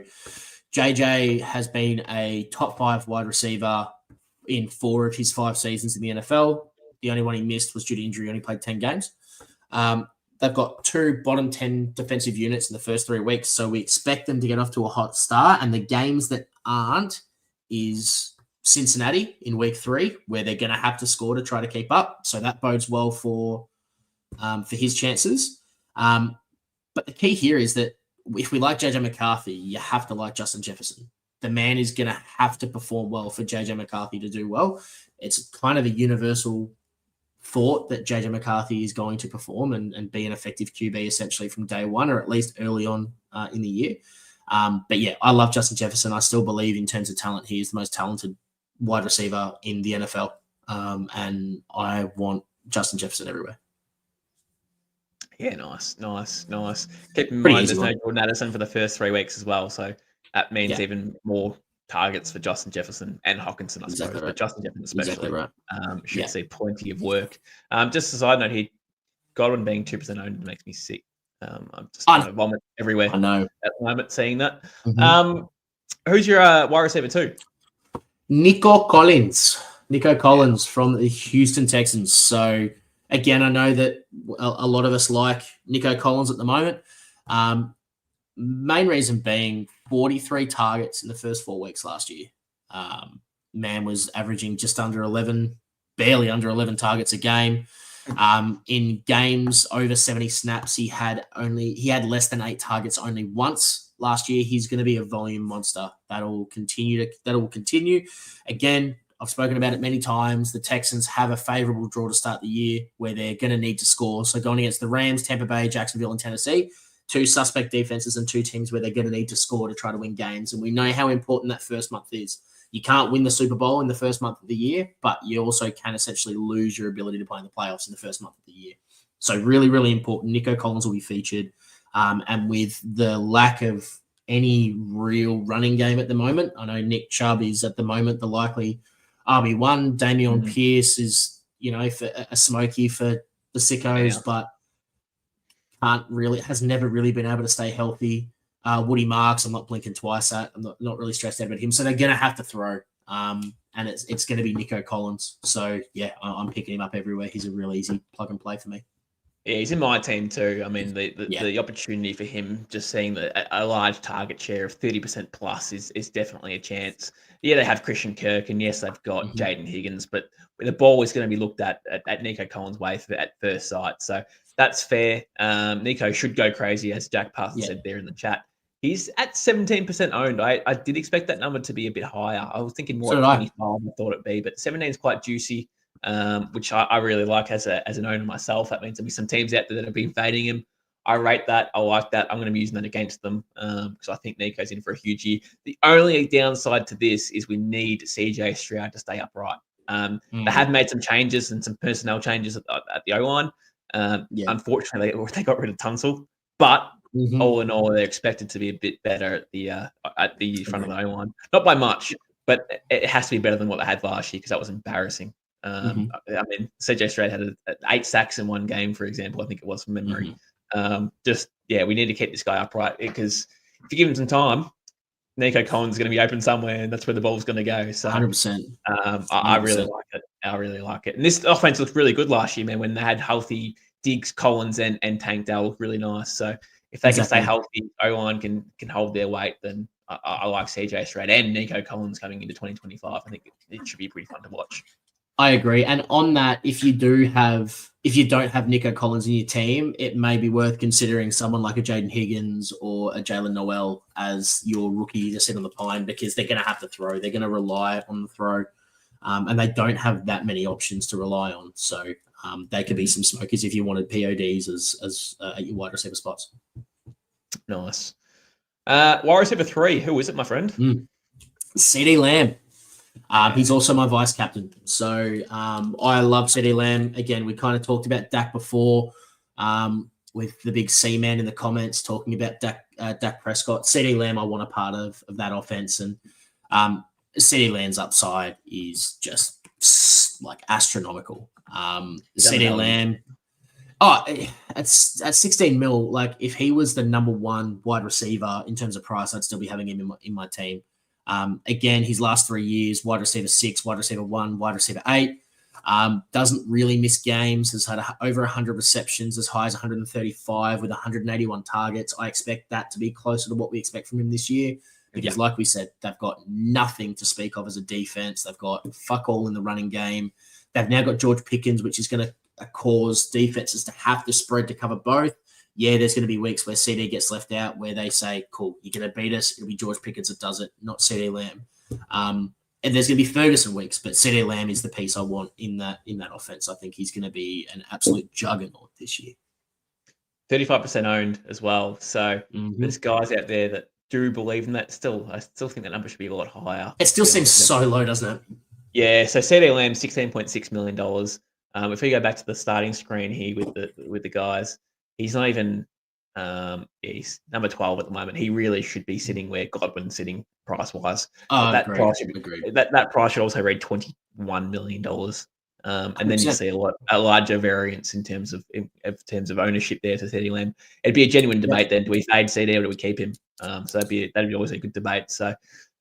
JJ has been a top 5 wide receiver in 4 of his 5 seasons in the NFL. The only one he missed was due to injury. He only played 10 games. They've got 2 bottom 10 defensive units in the first 3 weeks. So we expect them to get off to a hot start. And the games that aren't is Cincinnati in week 3, where they're going to have to score to try to keep up. So that bodes well for his chances. But the key here is that if we like JJ McCarthy, you have to like Justin Jefferson. The man is going to have to perform well for JJ McCarthy to do well. It's kind of a universal thought that JJ McCarthy is going to perform and be an effective QB essentially from day one, or at least early on in the year. But yeah, I love Justin Jefferson. I still believe in terms of talent, he is the most talented wide receiver in the NFL. And I want Justin Jefferson everywhere. Yeah, nice. Keep in mind, there's no Jordan Addison for the first 3 weeks as well. So that means even more targets for Justin Jefferson and Hockenson, I suppose. Right. But Justin Jefferson especially should see plenty of work. Just as a side note here, Godwin being 2% owned makes me sick. I'm just going to vomit everywhere. I know. At the moment, seeing that. Who's your wide receiver 2? Nico Collins from the Houston Texans. So, again, I know that a lot of us like Nico Collins at the moment. Main reason being 43 targets in the first 4 weeks last year. Man was averaging just under 11, barely under 11 targets a game. In games over 70 snaps, he had less than 8 targets only once last year. He's going to be a volume monster. That will continue. Again, I've spoken about it many times. The Texans have a favorable draw to start the year where they're going to need to score. So going against the Rams, Tampa Bay, Jacksonville, and Tennessee, two suspect defenses and two teams where they're going to need to score to try to win games. And we know how important that first month is. You can't win the Super Bowl in the first month of the year, but you also can essentially lose your ability to play in the playoffs in the first month of the year. So really, really important. Nico Collins will be featured. And with the lack of any real running game at the moment, I know Nick Chubb is at the moment the likely RB1. Dameon Pierce is, for a smoky for the Sickos, but has never really been able to stay healthy. Woody Marks, I'm not blinking twice at. I'm not really stressed out about him. So they're going to have to throw. And it's going to be Nico Collins. So, yeah, I'm picking him up everywhere. He's a real easy plug and play for me. Yeah, he's in my team too. I mean, the opportunity for him, just seeing a large target share of 30% plus is definitely a chance. Yeah, they have Christian Kirk, and yes, they've got Jaden Higgins, but the ball is going to be looked at Nico Collins' way at first sight. So that's fair. Nico should go crazy, as Jack Parson said there in the chat. He's at 17% owned. I did expect that number to be a bit higher. I was thinking more at 25, I thought it'd be, but 17 is quite juicy, which I really like as an owner myself. That means there'll be some teams out there that have been fading him. I rate that. I like that. I'm going to be using that against them because I think Nico's in for a huge year. The only downside to this is we need CJ Stroud to stay upright. They have made some changes and some personnel changes at the O-line. Unfortunately, they got rid of Tunsil, but all in all, they're expected to be a bit better at the front of the O-line. Not by much, but it has to be better than what they had last year because that was embarrassing. I mean, CJ Stroud had 8 sacks in one game, for example. I think it was from memory. We need to keep this guy upright because if you give him some time, Nico Collins is going to be open somewhere, and that's where the ball's going to go. So 100%. I really like it. I really like it. And this offense looked really good last year, man, when they had healthy Diggs, Collins, and Tank Dell looked really nice. So if they can stay healthy, O-line can hold their weight, then I like CJ Stroud and Nico Collins coming into 2025. I think it should be pretty fun to watch. I agree. And on that, if you don't have Nico Collins in your team, it may be worth considering someone like a Jaden Higgins or a Jalen Noel as your rookie to sit on the pine because they're going to have to throw. They're going to rely on the throw. And they don't have that many options to rely on. So they could be some smokers if you wanted PODs as at your wide receiver spots. Nice. Wide receiver 3, who is it, my friend? CeeDee Lamb. He's also my vice captain. So I love CeeDee Lamb. Again, we kind of talked about Dak before with the big C-man in the comments talking about Dak Prescott. CeeDee Lamb, I want a part of that offense. And CeeDee Lamb's upside is just like astronomical. CeeDee Lamb, at 16 mil, like if he was the number one wide receiver in terms of price, I'd still be having him in my team. Again, his last 3 years, wide receiver 6, wide receiver 1, wide receiver 8. Doesn't really miss games, has had over 100 receptions, as high as 135 with 181 targets. I expect that to be closer to what we expect from him this year because, like we said, they've got nothing to speak of as a defense. They've got fuck all in the running game. They've now got George Pickens, which is going to cause defenses to have to spread to cover both. Yeah, there's going to be weeks where CD gets left out where they say, cool, you're going to beat us. It'll be George Pickens that does it, not CeeDee Lamb. And there's going to be Ferguson weeks, but CeeDee Lamb is the piece I want in that offense. I think he's going to be an absolute juggernaut this year. 35% owned as well. So there's guys out there that do believe in that. I still think that number should be a lot higher. It still seems so low, doesn't it? Yeah, so CeeDee Lamb, $16.6 million. If we go back to the starting screen here with the guys, he's not even he's number 12 at the moment. He really should be sitting where Godwin's sitting price-wise. That price should also read $21 million. And then you see a larger variance in terms of ownership there to CeeDee Lamb. It'd be a genuine debate then. Do we fade CeeDee or do we keep him? So that'd be always a good debate. So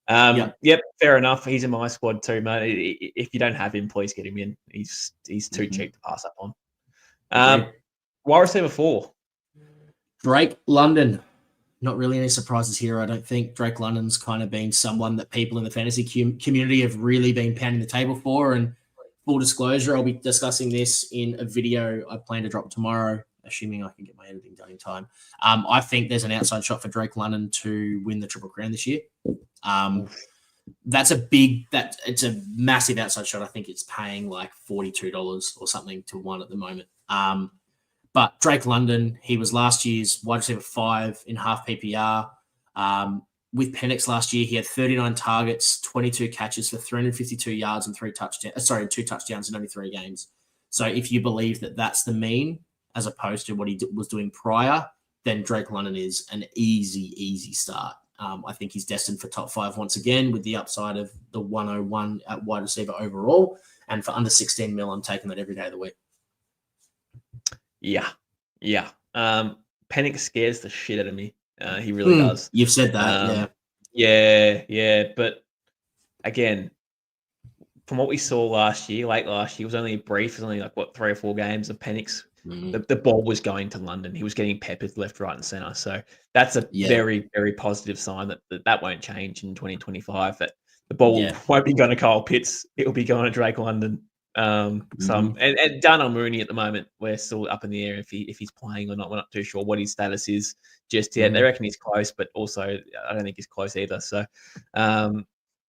fair enough. He's in my squad too, mate. If you don't have him, please get him in. He's too cheap to pass up on. Wide receiver 4. Drake London. Not really any surprises here, I don't think. Drake London's kind of been someone that people in the fantasy community have really been pounding the table for. And full disclosure, I'll be discussing this in a video I plan to drop tomorrow, assuming I can get my editing done in time. I think there's an outside shot for Drake London to win the Triple Crown this year. It's a massive outside shot. I think it's paying like $42 or something to one at the moment. But Drake London, he was last year's wide receiver 5 in half PPR. With Penix last year, he had 39 targets, 22 catches for 352 yards and 2 touchdowns in only 3 games. So if you believe that that's the mean, as opposed to what he was doing prior, then Drake London is an easy start. I think he's destined for top 5 once again with the upside of the 101 at wide receiver overall. And for under 16 mil, I'm taking that every day of the week. Yeah. Penix scares the shit out of me. He really does. You've said that, Yeah. But again, from what we saw late last year, it was only brief. It was only 3 or 4 games of Penix. The ball was going to London. He was getting peppered left, right, and center. So that's a very, very positive sign that won't change in 2025. That the ball won't be going to Kyle Pitts. It will be going to Drake London. And Darnell Mooney at the moment, we're still up in the air if he's playing or not. We're not too sure what his status is just yet. They reckon he's close, but also I don't think he's close either. So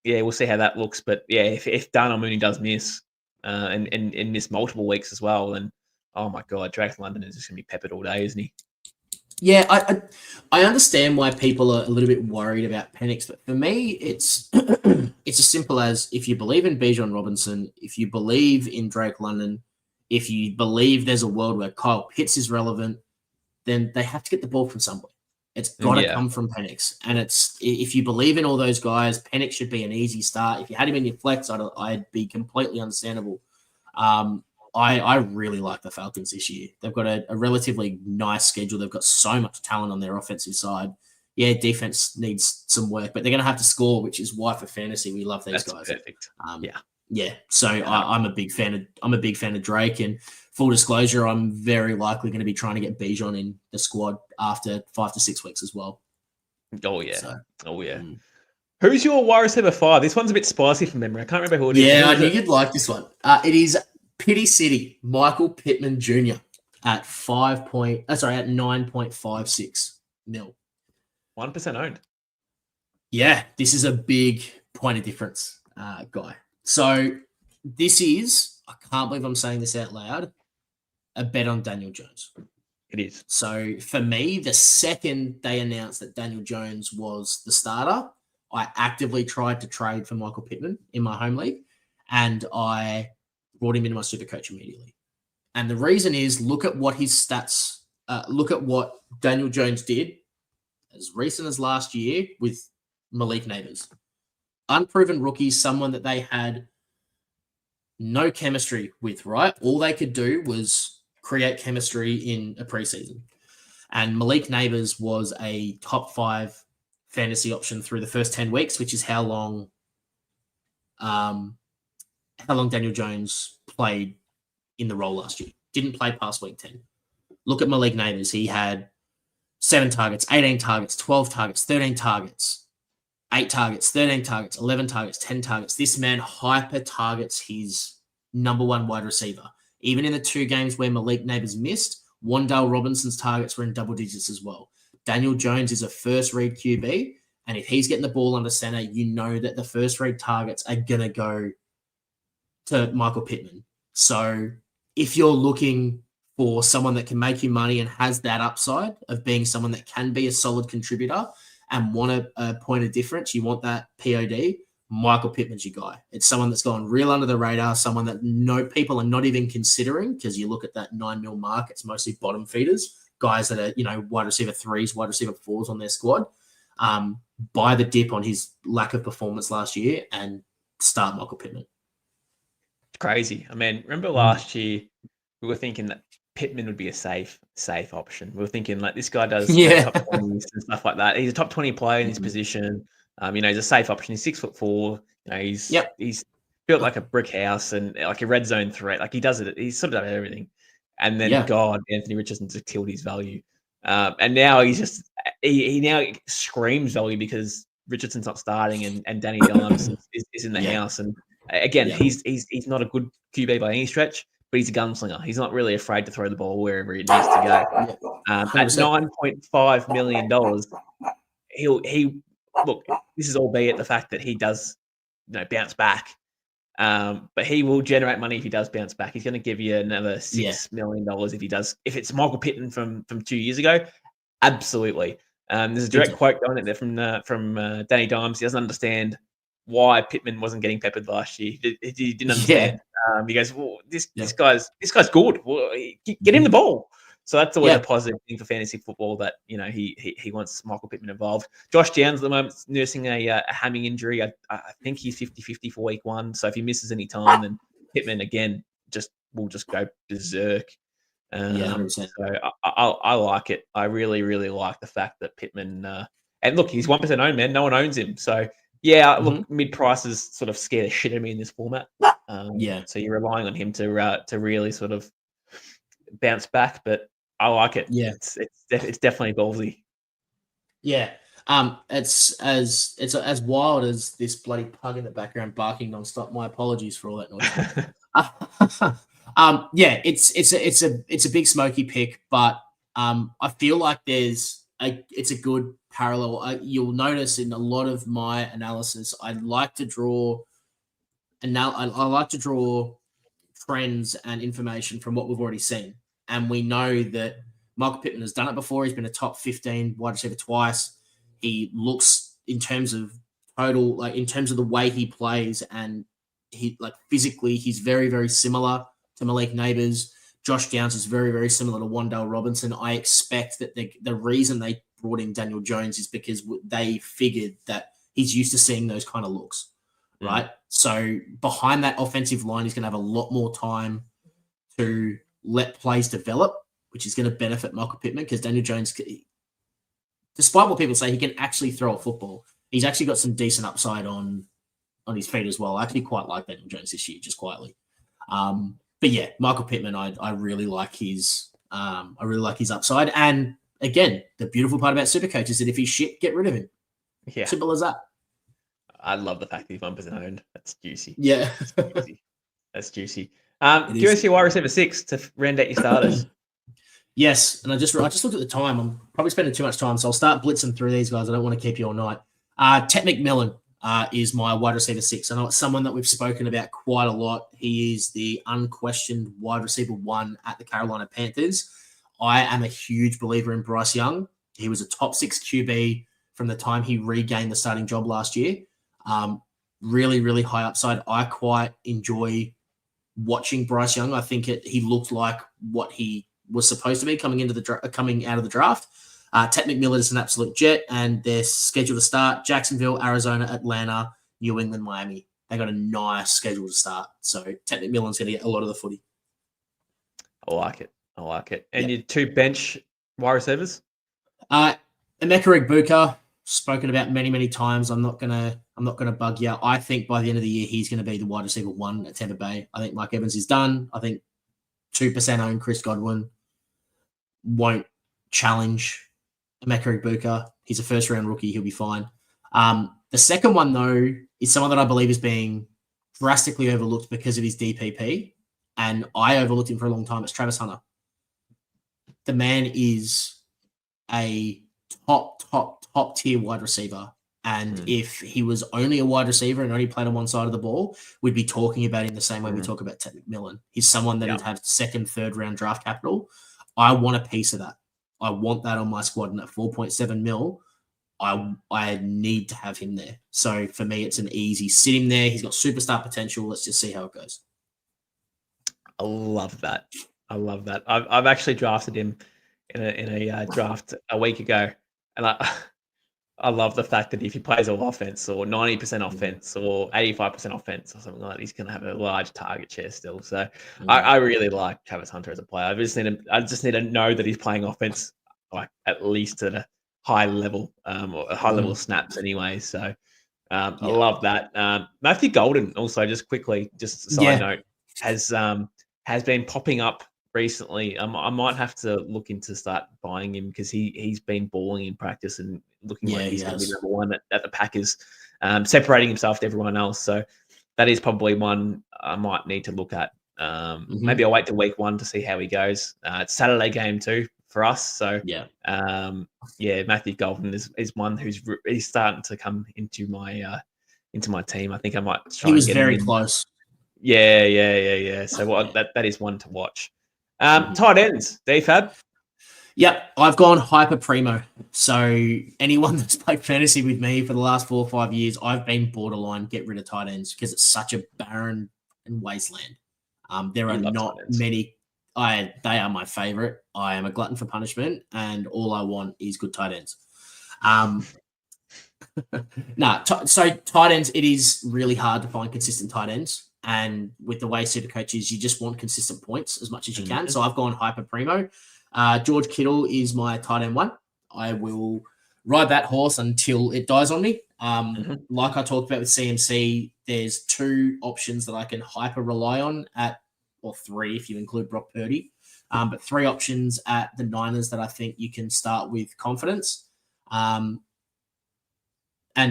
we'll see how that looks. But if Darnell Mooney does miss and miss multiple weeks as well, then oh my God, Drake London is just going to be peppered all day, isn't he? Yeah, I understand why people are a little bit worried about Penix, but for me, it's as simple as if you believe in Bijan Robinson, if you believe in Drake London, if you believe there's a world where Kyle Pitts is relevant, then they have to get the ball from somewhere. It's got to come from Penix. And if you believe in all those guys, Penix should be an easy start. If you had him in your flex, I'd be completely understandable. I really like the Falcons this year. They've got a relatively nice schedule. They've got so much talent on their offensive side. Yeah, defense needs some work, but they're going to have to score, which is why for fantasy we love these guys. Perfect. Yeah. So I'm a big fan of Drake, and full disclosure, I'm very likely going to be trying to get Bijan in the squad after 5 to 6 weeks as well. Oh yeah. Who's your wide receiver 5? This one's a bit spicy from memory. I can't remember who it is. Yeah, I knew you'd like this one. It is Pity City, Michael Pittman Jr. at 9.56 mil. 1% owned. Yeah, this is a big point of difference guy. So this is, I can't believe I'm saying this out loud, a bet on Daniel Jones. It is. So for me, the second they announced that Daniel Jones was the starter, I actively tried to trade for Michael Pittman in my home league, and I brought him into my SuperCoach immediately. And the reason is, look at what his stats, look at what Daniel Jones did as recent as last year with Malik Neighbors. Unproven rookie, someone that they had no chemistry with, right? All they could do was create chemistry in a preseason. And Malik Neighbors was a top 5 fantasy option through the first 10 weeks, which is how long Daniel Jones played in the role last year. Didn't play past week 10. Look at Malik Neighbors. He had 7 targets, 18 targets, 12 targets, 13 targets, 8 targets, 13 targets, 11 targets, 10 targets. This man hyper targets his number 1 wide receiver. Even in the 2 games where Malik Neighbors missed, Wan'Dale Robinson's targets were in double digits as well. Daniel Jones is a first-read QB, and if he's getting the ball under center, you know that the first-read targets are going to go to Michael Pittman. So if you're looking for someone that can make you money and has that upside of being someone that can be a solid contributor and want a point of difference, you want that POD, Michael Pittman's your guy. It's someone that's gone real under the radar, someone that no people are not even considering, because you look at that 9 mil mark, it's mostly bottom feeders, guys that are, wide receiver 3s, wide receiver 4s on their squad. Buy the dip on his lack of performance last year and start Michael Pittman. Crazy. I mean, remember last year we were thinking that Pittman would be a safe option. We were thinking like this guy does top 20s and stuff like that. He's a top 20 player in his position. He's a safe option. He's 6'4". He's built like a brick house and like a red zone threat. Like he does it. He's sort of done everything. And then God, Anthony Richardson just killed his value. And now he's just he now screams value because Richardson's not starting and Danny Dimes is in the house. And again, he's not a good QB by any stretch, but he's a gunslinger. He's not really afraid to throw the ball wherever it needs to go. At $9.5 million, he look. This is albeit the fact that he does bounce back. But he will generate money if he does bounce back. He's going to give you another $6 million if he does. If it's Michael Pittman from 2 years ago, absolutely. There's a direct quote going in there from Danny Dimes. He doesn't understand why Pittman wasn't getting peppered last year. He didn't understand. He goes, "Well, this guy's good. Well, get him the ball." So that's always a positive thing for fantasy football that he wants Michael Pittman involved. Josh Downs at the moment is nursing a hammy injury. I think he's 50-50 for week 1. So if he misses any time, then Pittman again will just go berserk. 100%. So I like it. I really, really like the fact that Pittman and look, he's 1% owned, man. No one owns him. So look, mid prices sort of scare the shit out of me in this format. So you're relying on him to really sort of bounce back, but I like it. Yeah, it's definitely ballsy. Yeah, it's as wild as this bloody pug in the background barking nonstop. My apologies for all that noise. It's a big smoky pick, but I feel like it's a good parallel. You'll notice in a lot of my analysis, I like to draw trends and information from what we've already seen, and we know that Michael Pittman has done it before. He's been a top 15 wide receiver twice. He looks in terms of the way he plays and he physically, he's very, very similar to Malik Neighbors. Josh Downs is very, very similar to Wan'Dale Robinson. I expect that the reason they brought in Daniel Jones is because they figured that he's used to seeing those kind of looks, right? So behind that offensive line, he's going to have a lot more time to let plays develop, which is going to benefit Michael Pittman because Daniel Jones, despite what people say, he can actually throw a football. He's actually got some decent upside on his feet as well. I actually quite like Daniel Jones this year, just quietly. But yeah, Michael Pittman, I really like his upside. And again, the beautiful part about SuperCoach is that if he's shit, get rid of him. Yeah, simple as that. I love the fact that he's 1% owned. That's juicy. Yeah, that's juicy. Give us your wide receiver 6 to round out your starters. Yes, and I just looked at the time. I'm probably spending too much time, so I'll start blitzing through these guys. I don't want to keep you all night. Ted McMillan is my wide receiver 6. I know it's someone that we've spoken about quite a lot. He is the unquestioned wide receiver 1 at the Carolina Panthers. I am a huge believer in Bryce Young. He was a top 6 QB from the time he regained the starting job last year. Really, really high upside. I quite enjoy watching Bryce Young. I think he looked like what he was supposed to be coming out of the draft. Ted McMillan is an absolute jet, and they're scheduled to start Jacksonville, Arizona, Atlanta, New England, Miami. They got a nice schedule to start. So Ted McMillan's going to get a lot of the footy. I like it. And your 2 bench wide receivers? Emeka Egbuka, spoken about many, many times. I'm not gonna bug you. I think by the end of the year, he's going to be the wide receiver 1 at Tampa Bay. I think Mike Evans is done. I think 2% owned Chris Godwin won't challenge Emeka Egbuka. He's a first-round rookie. He'll be fine. The second one, though, is someone that I believe is being drastically overlooked because of his DPP, and I overlooked him for a long time. It's Travis Hunter. The man is a top tier wide receiver, and if he was only a wide receiver and only played on one side of the ball, we'd be talking about him the same way we talk about Ted McMillan. He's someone that would have second, third round draft capital. I want a piece of that. I want that on my squad, and at 4.7 mil, I need to have him there. So for me, it's an easy sit him there. He's got superstar potential. Let's just see how it goes. I love that. I've actually drafted him in a draft a week ago, and I love the fact that if he plays all offense or 90% offense or 85% offense or something like that, he's going to have a large target share still. So I really like Travis Hunter as a player. I just need to know that he's playing offense like at least at a high level or a high level of snaps anyway. So I love that. Matthew Golden also, just quickly, just a side note, has been popping up recently. I might have to look into start buying him because he's been balling in practice and looking like he's going to be number 1 at the Packers, separating himself to everyone else. So that is probably one I might need to look at. Maybe I'll wait till week 1 to see how he goes. It's Saturday game too for us. So Matthew Golden is one he's starting to come into my into my team. I think I might try He was and get him very in. close. Yeah. So that is one to watch. Tight ends, DFAB. Yep, I've gone hyper primo. So anyone that's played fantasy with me for the last 4 or 5 years, I've been borderline get rid of tight ends because it's such a barren and wasteland. There are not many. They are my favorite. I am a glutton for punishment, and all I want is good tight ends. So tight ends, it is really hard to find consistent tight ends. And with the way SuperCoach is, you just want consistent points as much as you can. So I've gone hyper primo. George Kittle is my tight end one. I will ride that horse until it dies on me. Like I talked about with CMC, there's 2 options that I can hyper rely on or 3 if you include Brock Purdy. But 3 options at the Niners that I think you can start with confidence. And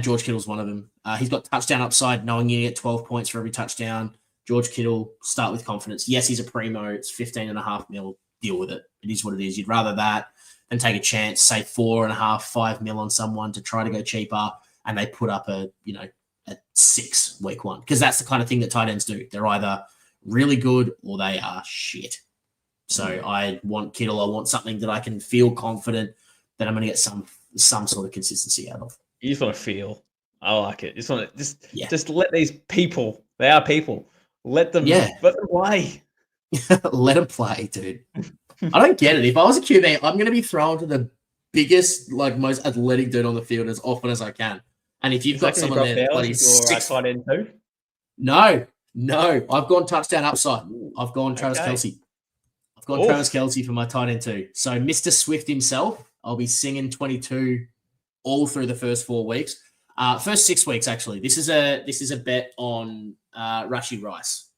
George Kittle's one of them. He's got touchdown upside, knowing you get 12 points for every touchdown. George Kittle, start with confidence. Yes, he's a primo. It's $15.5 million. Deal with it. It is what it is. You'd rather that than take a chance, say $4.5, $5 million on someone to try to go cheaper, and they put up a 6 week one, because that's the kind of thing that tight ends do. They're either really good or they are shit. So I want Kittle. I want something that I can feel confident that I'm going to get some sort of consistency out of. You just want to feel. I like it. Just want to just let these people. They are people. Let them play. Let them play, dude. I don't get it. If I was a QB, I'm going to be thrown to the biggest, most athletic dude on the field as often as I can. And if you've got someone there, tight end too? No. I've gone touchdown upside. I've gone Travis Kelce. I've gone Travis Kelce for my tight end too. So Mr. Swift himself, I'll be singing 22 all through the first 4 weeks. First 6 weeks, actually. This is a bet on Rashee Rice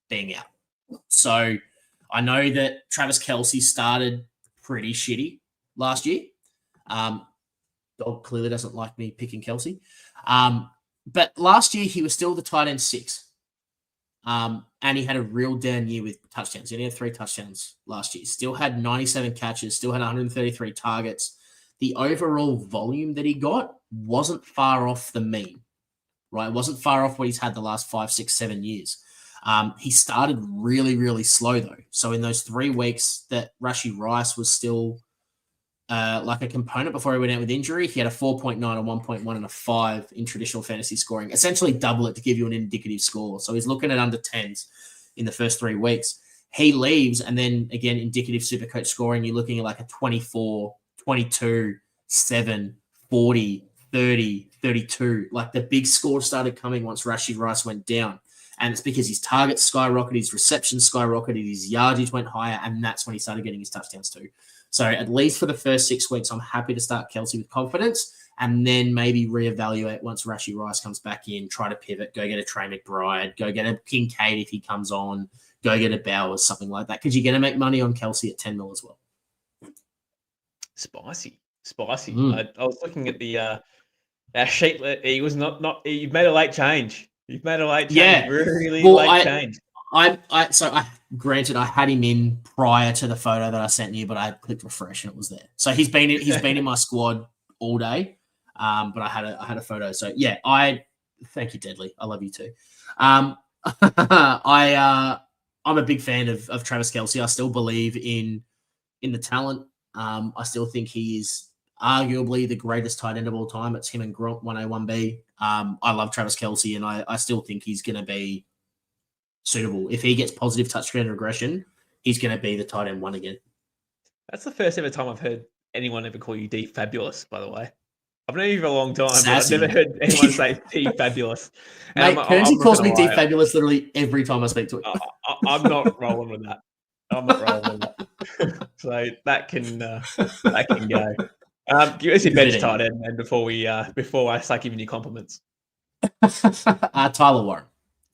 being out. So I know that Travis Kelce started pretty shitty last year. Dog clearly doesn't like me picking Kelce. But last year he was still the tight end 6. And he had a real down year with touchdowns. He only had 3 touchdowns last year. Still had 97 catches, still had 133 targets. The overall volume that he got wasn't far off the mean, right? It wasn't far off what he's had the last 5, 6, 7 years. He started really, really slow, though. So in those 3 weeks that Rashee Rice was still a component before he went out with injury, he had a 4.9, a 1.1, and a 5 in traditional fantasy scoring. Essentially double it to give you an indicative score. So he's looking at under 10s in the first 3 weeks. He leaves, and then, again, indicative SuperCoach scoring, you're looking at a 24, 22, 7, 40, 30, 32. The big score started coming once Rashee Rice went down. And it's because his targets skyrocketed, his receptions skyrocketed, his yardage went higher, and that's when he started getting his touchdowns too. So at least for the first 6 weeks, I'm happy to start Kelce with confidence, and then maybe reevaluate once Rashee Rice comes back in, try to pivot, go get a Trey McBride, go get a Kincaid if he comes on, go get a Bowers, something like that, because you're going to make money on Kelce at $10 million as well. Spicy. I was looking at the our sheet. He was not. You've made a late change. You've made a late change. Yeah. Really late change. Granted, I had him in prior to the photo that I sent you, but I clicked refresh and it was there. So he's been in my squad all day. But I had a photo. So yeah, thank you, Deadly. I love you too. I'm a big fan of Travis Kelce. I still believe in the talent. I still think he is arguably the greatest tight end of all time. It's him and Gronk, 1A, 1B. I love Travis Kelce, and I still think he's going to be suitable. If he gets positive touchdown regression, he's going to be the tight end 1 again. That's the first ever time I've heard anyone ever call you D-Fabulous, by the way. I've known you for a long time, but I've never heard anyone say D-Fabulous. Mate, Kernsey calls me D-Fabulous literally every time I speak to him. I'm not rolling with that. So that can go. Give us your bench tight end, and before I start giving you compliments. Tyler Warren.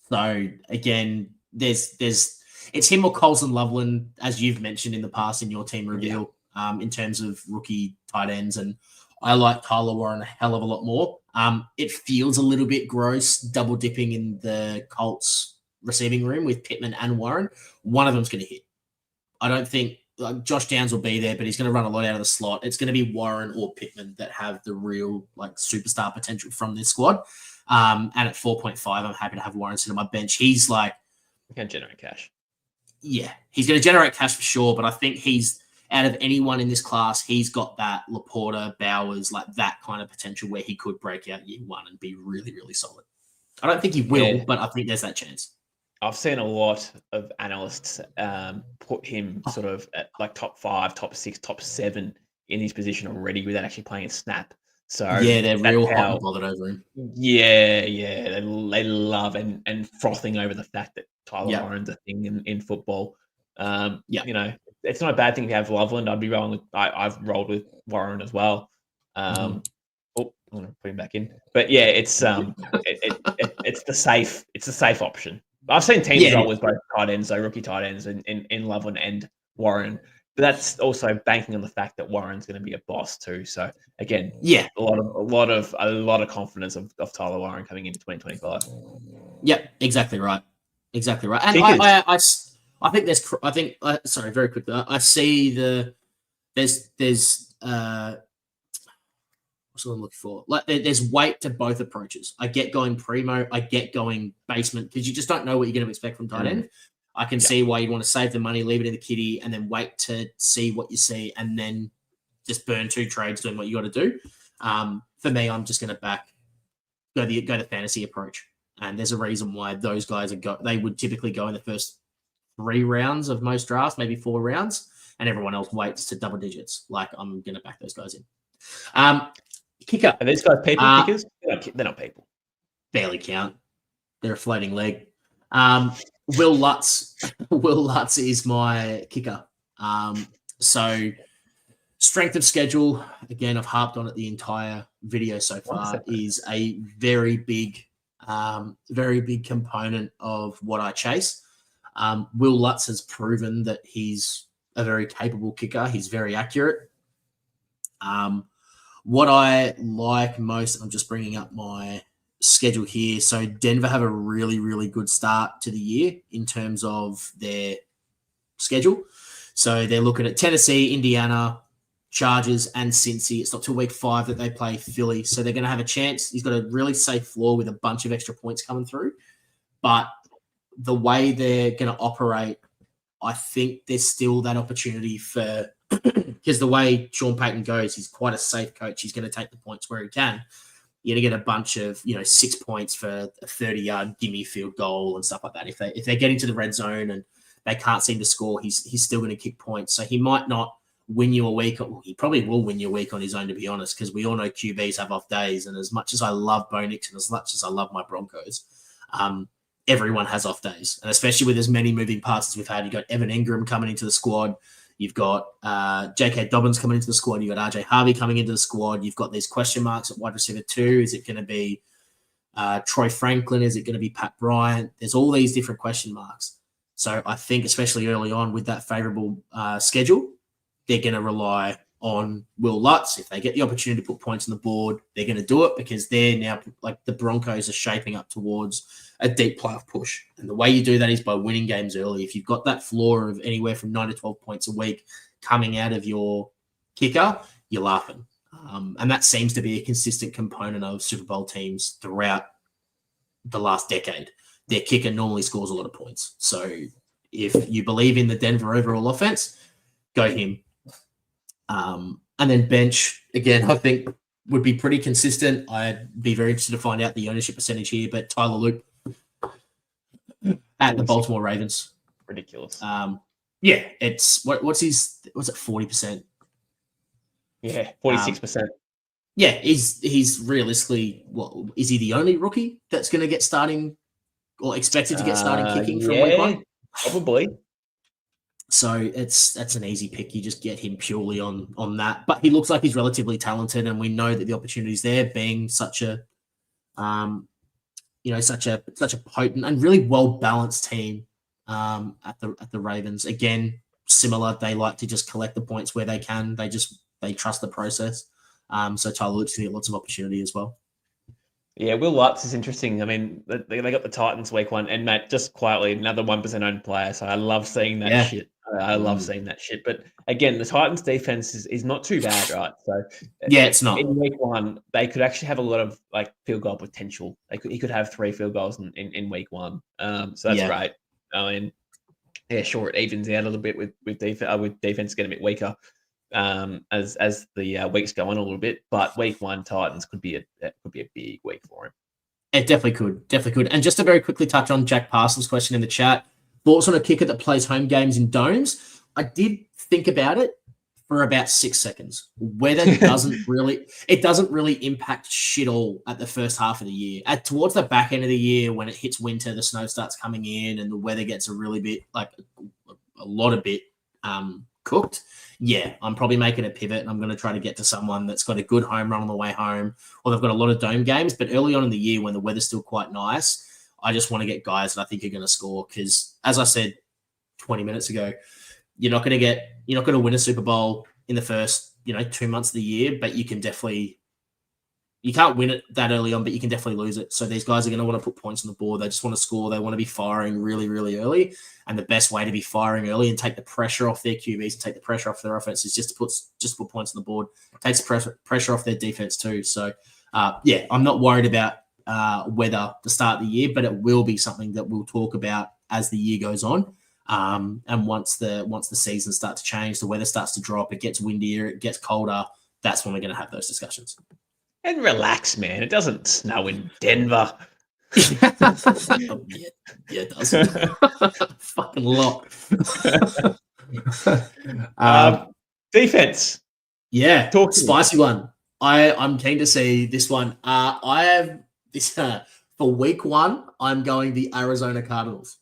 So again, it's him or Colson Loveland, as you've mentioned in the past in your team review, in terms of rookie tight ends, and I like Tyler Warren a hell of a lot more. It feels a little bit gross double dipping in the Colts receiving room with Pittman and Warren. One of them's going to hit. I don't think Josh Downs will be there, but he's going to run a lot out of the slot. It's going to be Warren or Pittman that have the real superstar potential from this squad. And at 4.5, I'm happy to have Warren sit on my bench. He's like, he can generate cash. Yeah, he's going to generate cash for sure, but I think he's out of anyone in this class, he's got that Laporta, Bowers, like that kind of potential where he could break out year one and be really, really solid. I don't think he will, but I think there's that chance. I've seen a lot of analysts put him sort of at top 5, top 6, top 7 in his position already without actually playing a snap. So yeah, they're real hot and bothered over him. Yeah, they love and frothing over the fact that Tyler Warren's a thing in football. It's not a bad thing to have Loveland. I've rolled with Warren as well. I'm going to put him back in. But yeah, it's it's the safe option. I've seen teams roll with both tight ends, so rookie tight ends in Loveland and Warren. But that's also banking on the fact that Warren's going to be a boss too. So again, a lot of confidence of Tyler Warren coming into 2025. Yep, exactly right. And sorry, very quickly. I see there's what's what I'm looking for? There's weight to both approaches. I get going primo, I get going basement, because you just don't know what you're going to expect from tight end. I can see why you'd want to save the money, leave it in the kitty, and then wait to see what you see, and then just burn 2 trades doing what you got to do. For me, I'm just going to go the fantasy approach, and there's a reason why those guys they would typically go in the first 3 rounds of most drafts, maybe 4 rounds, and everyone else waits to double digits. I'm going to back those guys in. Kicker. Are these guys people kickers? They're not people. Barely count. They're a floating leg. Will Lutz. Will Lutz is my kicker. So strength of schedule, again, I've harped on it the entire video so far, is a very big component of what I chase. Will Lutz has proven that he's a very capable kicker. He's very accurate. What I like most, I'm just bringing up my schedule here. So Denver have a really, really good start to the year in terms of their schedule. So they're looking at Tennessee, Indiana, Chargers, and Cincy. It's not till week 5 that they play Philly. So they're going to have a chance. He's got a really safe floor with a bunch of extra points coming through. But the way they're going to operate, I think there's still that opportunity for, because the way Sean Payton goes, he's quite a safe coach. He's going to take the points where he can. You're going to get a bunch of, 6 points for a 30-yard gimme field goal and stuff like that. If they get into the red zone and they can't seem to score, he's still going to kick points. So he might not win you a week. He probably will win you a week on his own, to be honest, because we all know QBs have off days. And as much as I love Bo Nix and as much as I love my Broncos, everyone has off days. And especially with as many moving parts as we've had, you've got Evan Ingram coming into the squad. You've got J.K. Dobbins coming into the squad. You've got R.J. Harvey coming into the squad. You've got these question marks at wide receiver 2. Is it going to be Troy Franklin? Is it going to be Pat Bryant? There's all these different question marks. So I think especially early on with that favorable schedule, they're going to rely on Will Lutz. If they get the opportunity to put points on the board, they're going to do it because they're now, the Broncos are shaping up towards a deep playoff push. And the way you do that is by winning games early. If you've got that floor of anywhere from 9 to 12 points a week coming out of your kicker, you're laughing. And that seems to be a consistent component of Super Bowl teams throughout the last decade. Their kicker normally scores a lot of points. So if you believe in the Denver overall offense, go him. And then bench, again, I think would be pretty consistent. I'd be very interested to find out the ownership percentage here, but Tyler Loop at the Baltimore Ravens. Ridiculous. It's what's it, 40%? Yeah, 46%. He's realistically, is he the only rookie that's going to get starting or expected to get starting kicking from week 1? Probably. So that's an easy pick. You just get him purely on that. But he looks like he's relatively talented, and we know that the opportunity's there, being such a such a potent and really well balanced team at the Ravens. Again, similar. They like to just collect the points where they can. They trust the process. So Tyler Luke's going to get lots of opportunity as well. Yeah, Will Lutz is interesting. I mean, they got the Titans week 1, and Matt, just quietly, another 1% owned player. So I love seeing that shit. I love seeing that shit. But again, the Titans defense is not too bad, right? So Yeah, it's not. In week 1, they could actually have a lot of like field goal potential. He could have 3 field goals in week 1. So that's great. I mean, yeah, sure, it evens out a little bit with defense getting a bit weaker as the weeks go on a little bit. But week 1 Titans could be a big week for him. It definitely could. And just to very quickly touch on Jack Parsons' question in the chat, thoughts on a kicker that plays home games in domes? I did think about it for about 6 seconds. Weather doesn't really impact shit all at the first half of the year. Towards the back end of the year, when it hits winter, the snow starts coming in and the weather gets a lot bit cooked. Yeah, I'm probably making a pivot and I'm going to try to get to someone that's got a good home run on the way home, or they've got a lot of dome games. But early on in the year, when the weather's still quite nice, I just want to get guys that I think are going to score. Because as I said 20 minutes ago, you're not going to win a Super Bowl in the first 2 months of the year, but you can't win it that early on, but you can definitely lose it. So these guys are going to want to put points on the board. They just want to score. They want to be firing really, really early. And the best way to be firing early and take the pressure off their QBs and take the pressure off their offense is just to put points on the board. It takes pressure off their defense too. So, I'm not worried about weather to start the year, but it will be something that we'll talk about as the year goes on. And once the season starts to change, the weather starts to drop, it gets windier, it gets colder. That's when we're going to have those discussions. And relax, man. It doesn't snow in Denver. Yeah, it does. Fucking lot. Defense. Yeah, spicy one. I'm keen to see this one. I have this for week 1. I'm going the Arizona Cardinals,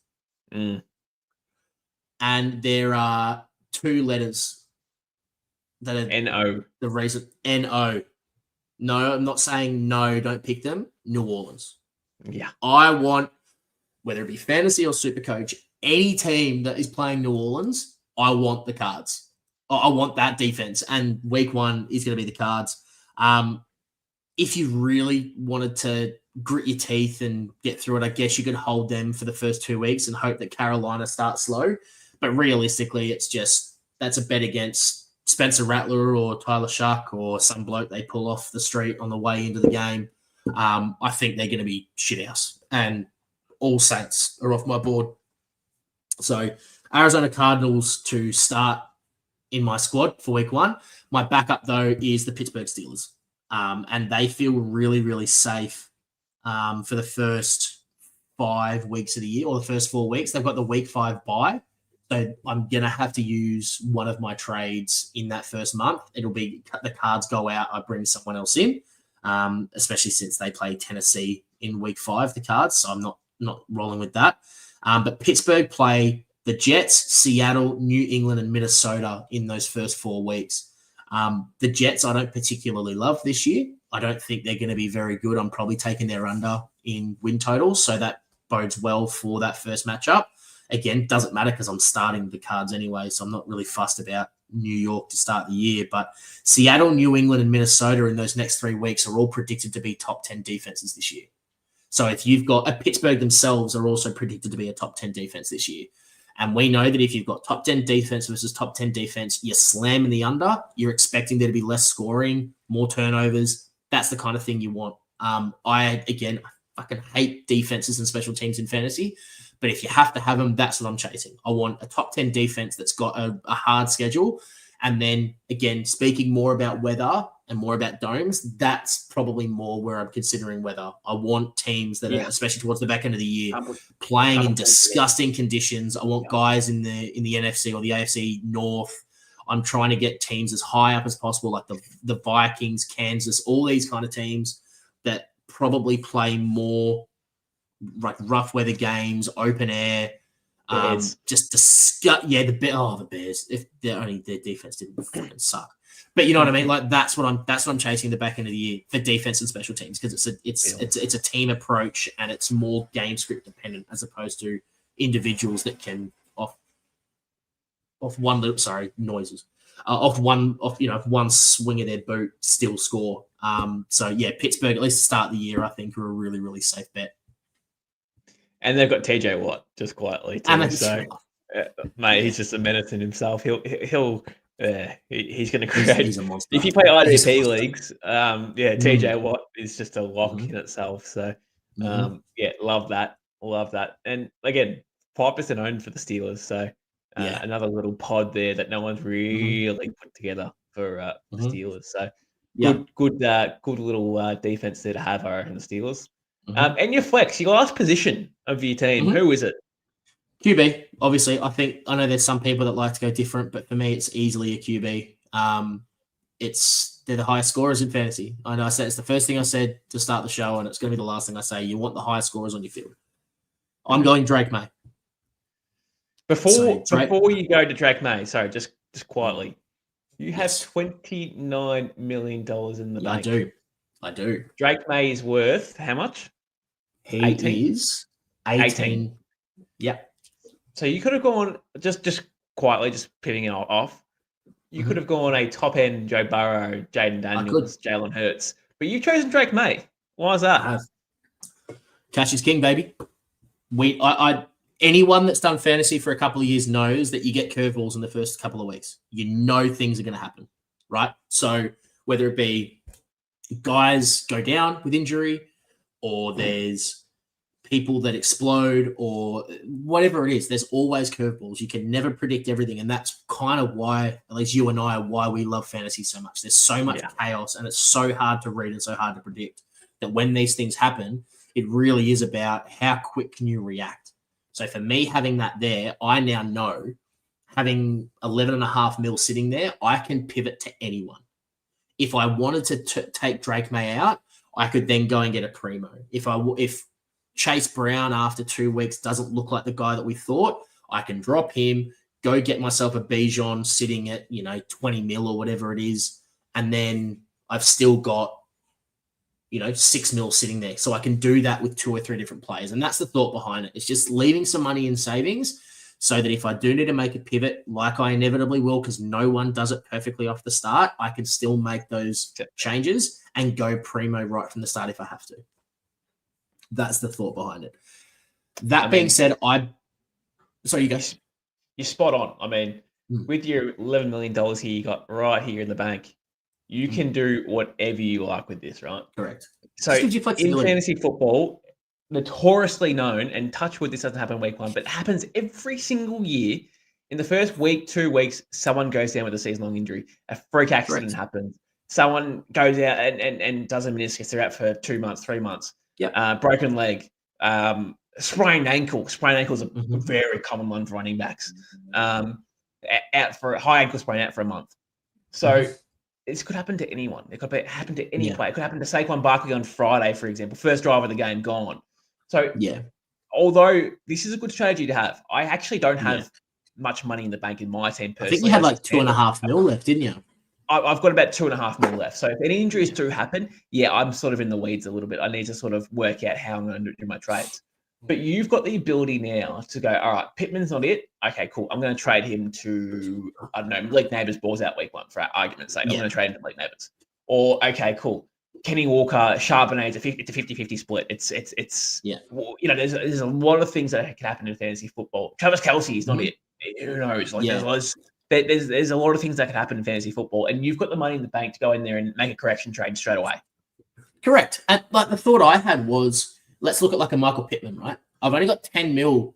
and there are 2 letters that are N-O. The reason N-O. No, I'm not saying no, don't pick them. New Orleans. Yeah. I want, whether it be fantasy or SuperCoach, any team that is playing New Orleans, I want the Cards. I want that defense. And week 1 is going to be the Cards. If you really wanted to grit your teeth and get through it, I guess you could hold them for the first 2 weeks and hope that Carolina starts slow. But realistically, that's a bet against Spencer Rattler or Tyler Shuck or some bloke they pull off the street on the way into the game. I think they're going to be shithouse, and all Saints are off my board. So Arizona Cardinals to start in my squad for week 1. My backup, though, is the Pittsburgh Steelers, and they feel really, really safe for the first 5 weeks of the year, or the first 4 weeks. They've got the week 5 bye. So I'm going to have to use one of my trades in that first month. It'll be the Cards go out, I bring someone else in, especially since they play Tennessee in week 5, the Cards. So I'm not rolling with that. But Pittsburgh play the Jets, Seattle, New England, and Minnesota in those first 4 weeks. The Jets I don't particularly love this year. I don't think they're going to be very good. I'm probably taking their under in win totals, so that bodes well for that first matchup. Again, doesn't matter because I'm starting the Cards anyway, so I'm not really fussed about New York to start the year. But Seattle, New England, and Minnesota in those next 3 weeks are all predicted to be top 10 defenses this year. So if you've got Pittsburgh themselves are also predicted to be a top 10 defense this year. And we know that if you've got top 10 defense versus top 10 defense, you're slamming the under. You're expecting there to be less scoring, more turnovers. That's the kind of thing you want. I fucking hate defenses and special teams in fantasy. But if you have to have them, that's what I'm chasing. I want a top 10 defense that's got a hard schedule. And then, again, speaking more about weather and more about domes, that's probably more where I'm considering weather. I want teams that are, especially towards the back end of the year, playing in disgusting conditions. I want guys in the NFC or the AFC North. I'm trying to get teams as high up as possible, like the Vikings, Kansas, all these kind of teams that probably play more like rough weather games, open air, just disgust. Yeah, the Bears. If they're only their defense didn't fucking suck, but you know what I mean. Like that's what I'm chasing the back end of the year for defense and special teams because it's a team approach and it's more game script dependent as opposed to individuals that can off one little noises. off one swing of their boot, still score. So yeah, Pittsburgh, at least to start the year, I think are a really, really safe bet. And they've got TJ Watt just quietly too. So, mate, he's just a menace in himself. He's going to create. He's a monster. If you play IDP leagues, TJ Watt is just a lock in itself. So, love that. And again, 5% owned for the Steelers. So, another little pod there that no one's really put together for the Steelers. So, good little defense there to have, I reckon, the Steelers. And your flex, your last position of your team, who is it? QB, obviously. I know there's some people that like to go different, but for me, it's easily a QB. They're the highest scorers in fantasy. I know I said it's the first thing I said to start the show, and it's going to be the last thing I say. You want the highest scorers on your field. I'm going Drake May. Before you go to Drake May, sorry, just quietly, you have $29 million in the bank. I do. Drake May is worth how much? He is 18. Yep. So you could have gone just quietly, just pitting it off. You could have gone a top end Joe Burrow, Jaden Daniels, Jalen Hurts, but you've chosen Drake May. Why is that? Cash is king, baby. Anyone that's done fantasy for a couple of years knows that you get curveballs in the first couple of weeks. You know things are going to happen, right? So whether it be guys go down with injury, or there's people that explode, or whatever it is, there's always curveballs. You can never predict everything, and that's kind of why, at least you and I, why we love fantasy so much. There's so much chaos, and it's so hard to read and so hard to predict that when these things happen, it really is about how quick can you react. So for me, having that there, I now know, having 11.5 mil sitting there, I can pivot to anyone. If I wanted to take Drake May out, I could then go and get a primo. If Chase Brown after 2 weeks doesn't look like the guy that we thought, I can drop him, go get myself a Bijan sitting at 20 mil or whatever it is, and then I've still got 6 mil sitting there. So I can do that with 2 or 3 different players. And that's the thought behind it. It's just leaving some money in savings so that if I do need to make a pivot, like I inevitably will, because no one does it perfectly off the start, I can still make those changes and go primo right from the start if I have to. That's the thought behind it. That being said, sorry, you go. You're spot on. I mean, with your $11 million here you got right here in the bank, you can do whatever you like with this, right? Correct. So in fantasy football, notoriously known, and touch wood, this doesn't happen week 1, but it happens every single year. In the first week, 2 weeks, someone goes down with a season-long injury. A freak accident happens. Someone goes out and does a meniscus. They're out for 2 months, 3 months. Broken leg, sprained ankle. Sprained ankle is a very common one for running backs. Out for a high ankle sprain, out for a month. So this could happen to anyone. It could happen to any player. It could happen to Saquon Barkley on Friday, for example. First drive of the game, gone. So although this is a good strategy to have, I actually don't have much money in the bank in my team personally. I think you had like 2.5 mil left, didn't you? I've got about 2.5 mil left. So if any injuries do happen, I'm sort of in the weeds a little bit. I need to sort of work out how I'm going to do my trades. But you've got the ability now to go, all right, Pittman's not it. Okay, cool. I'm going to trade him to, I don't know, Malik Neighbors balls out week 1 for argument's sake. I'm going to trade him to Malik Neighbors. Or, okay, cool. Kenny Walker, Charbonnet, it's a 50-50 split. It's there's a lot of things that can happen in fantasy football. Travis Kelce is not it. Who knows? There's a lot of things that can happen in fantasy football, and you've got the money in the bank to go in there and make a correction trade straight away. Correct. And the thought I had was, let's look at like a Michael Pittman, right? I've only got 10 mil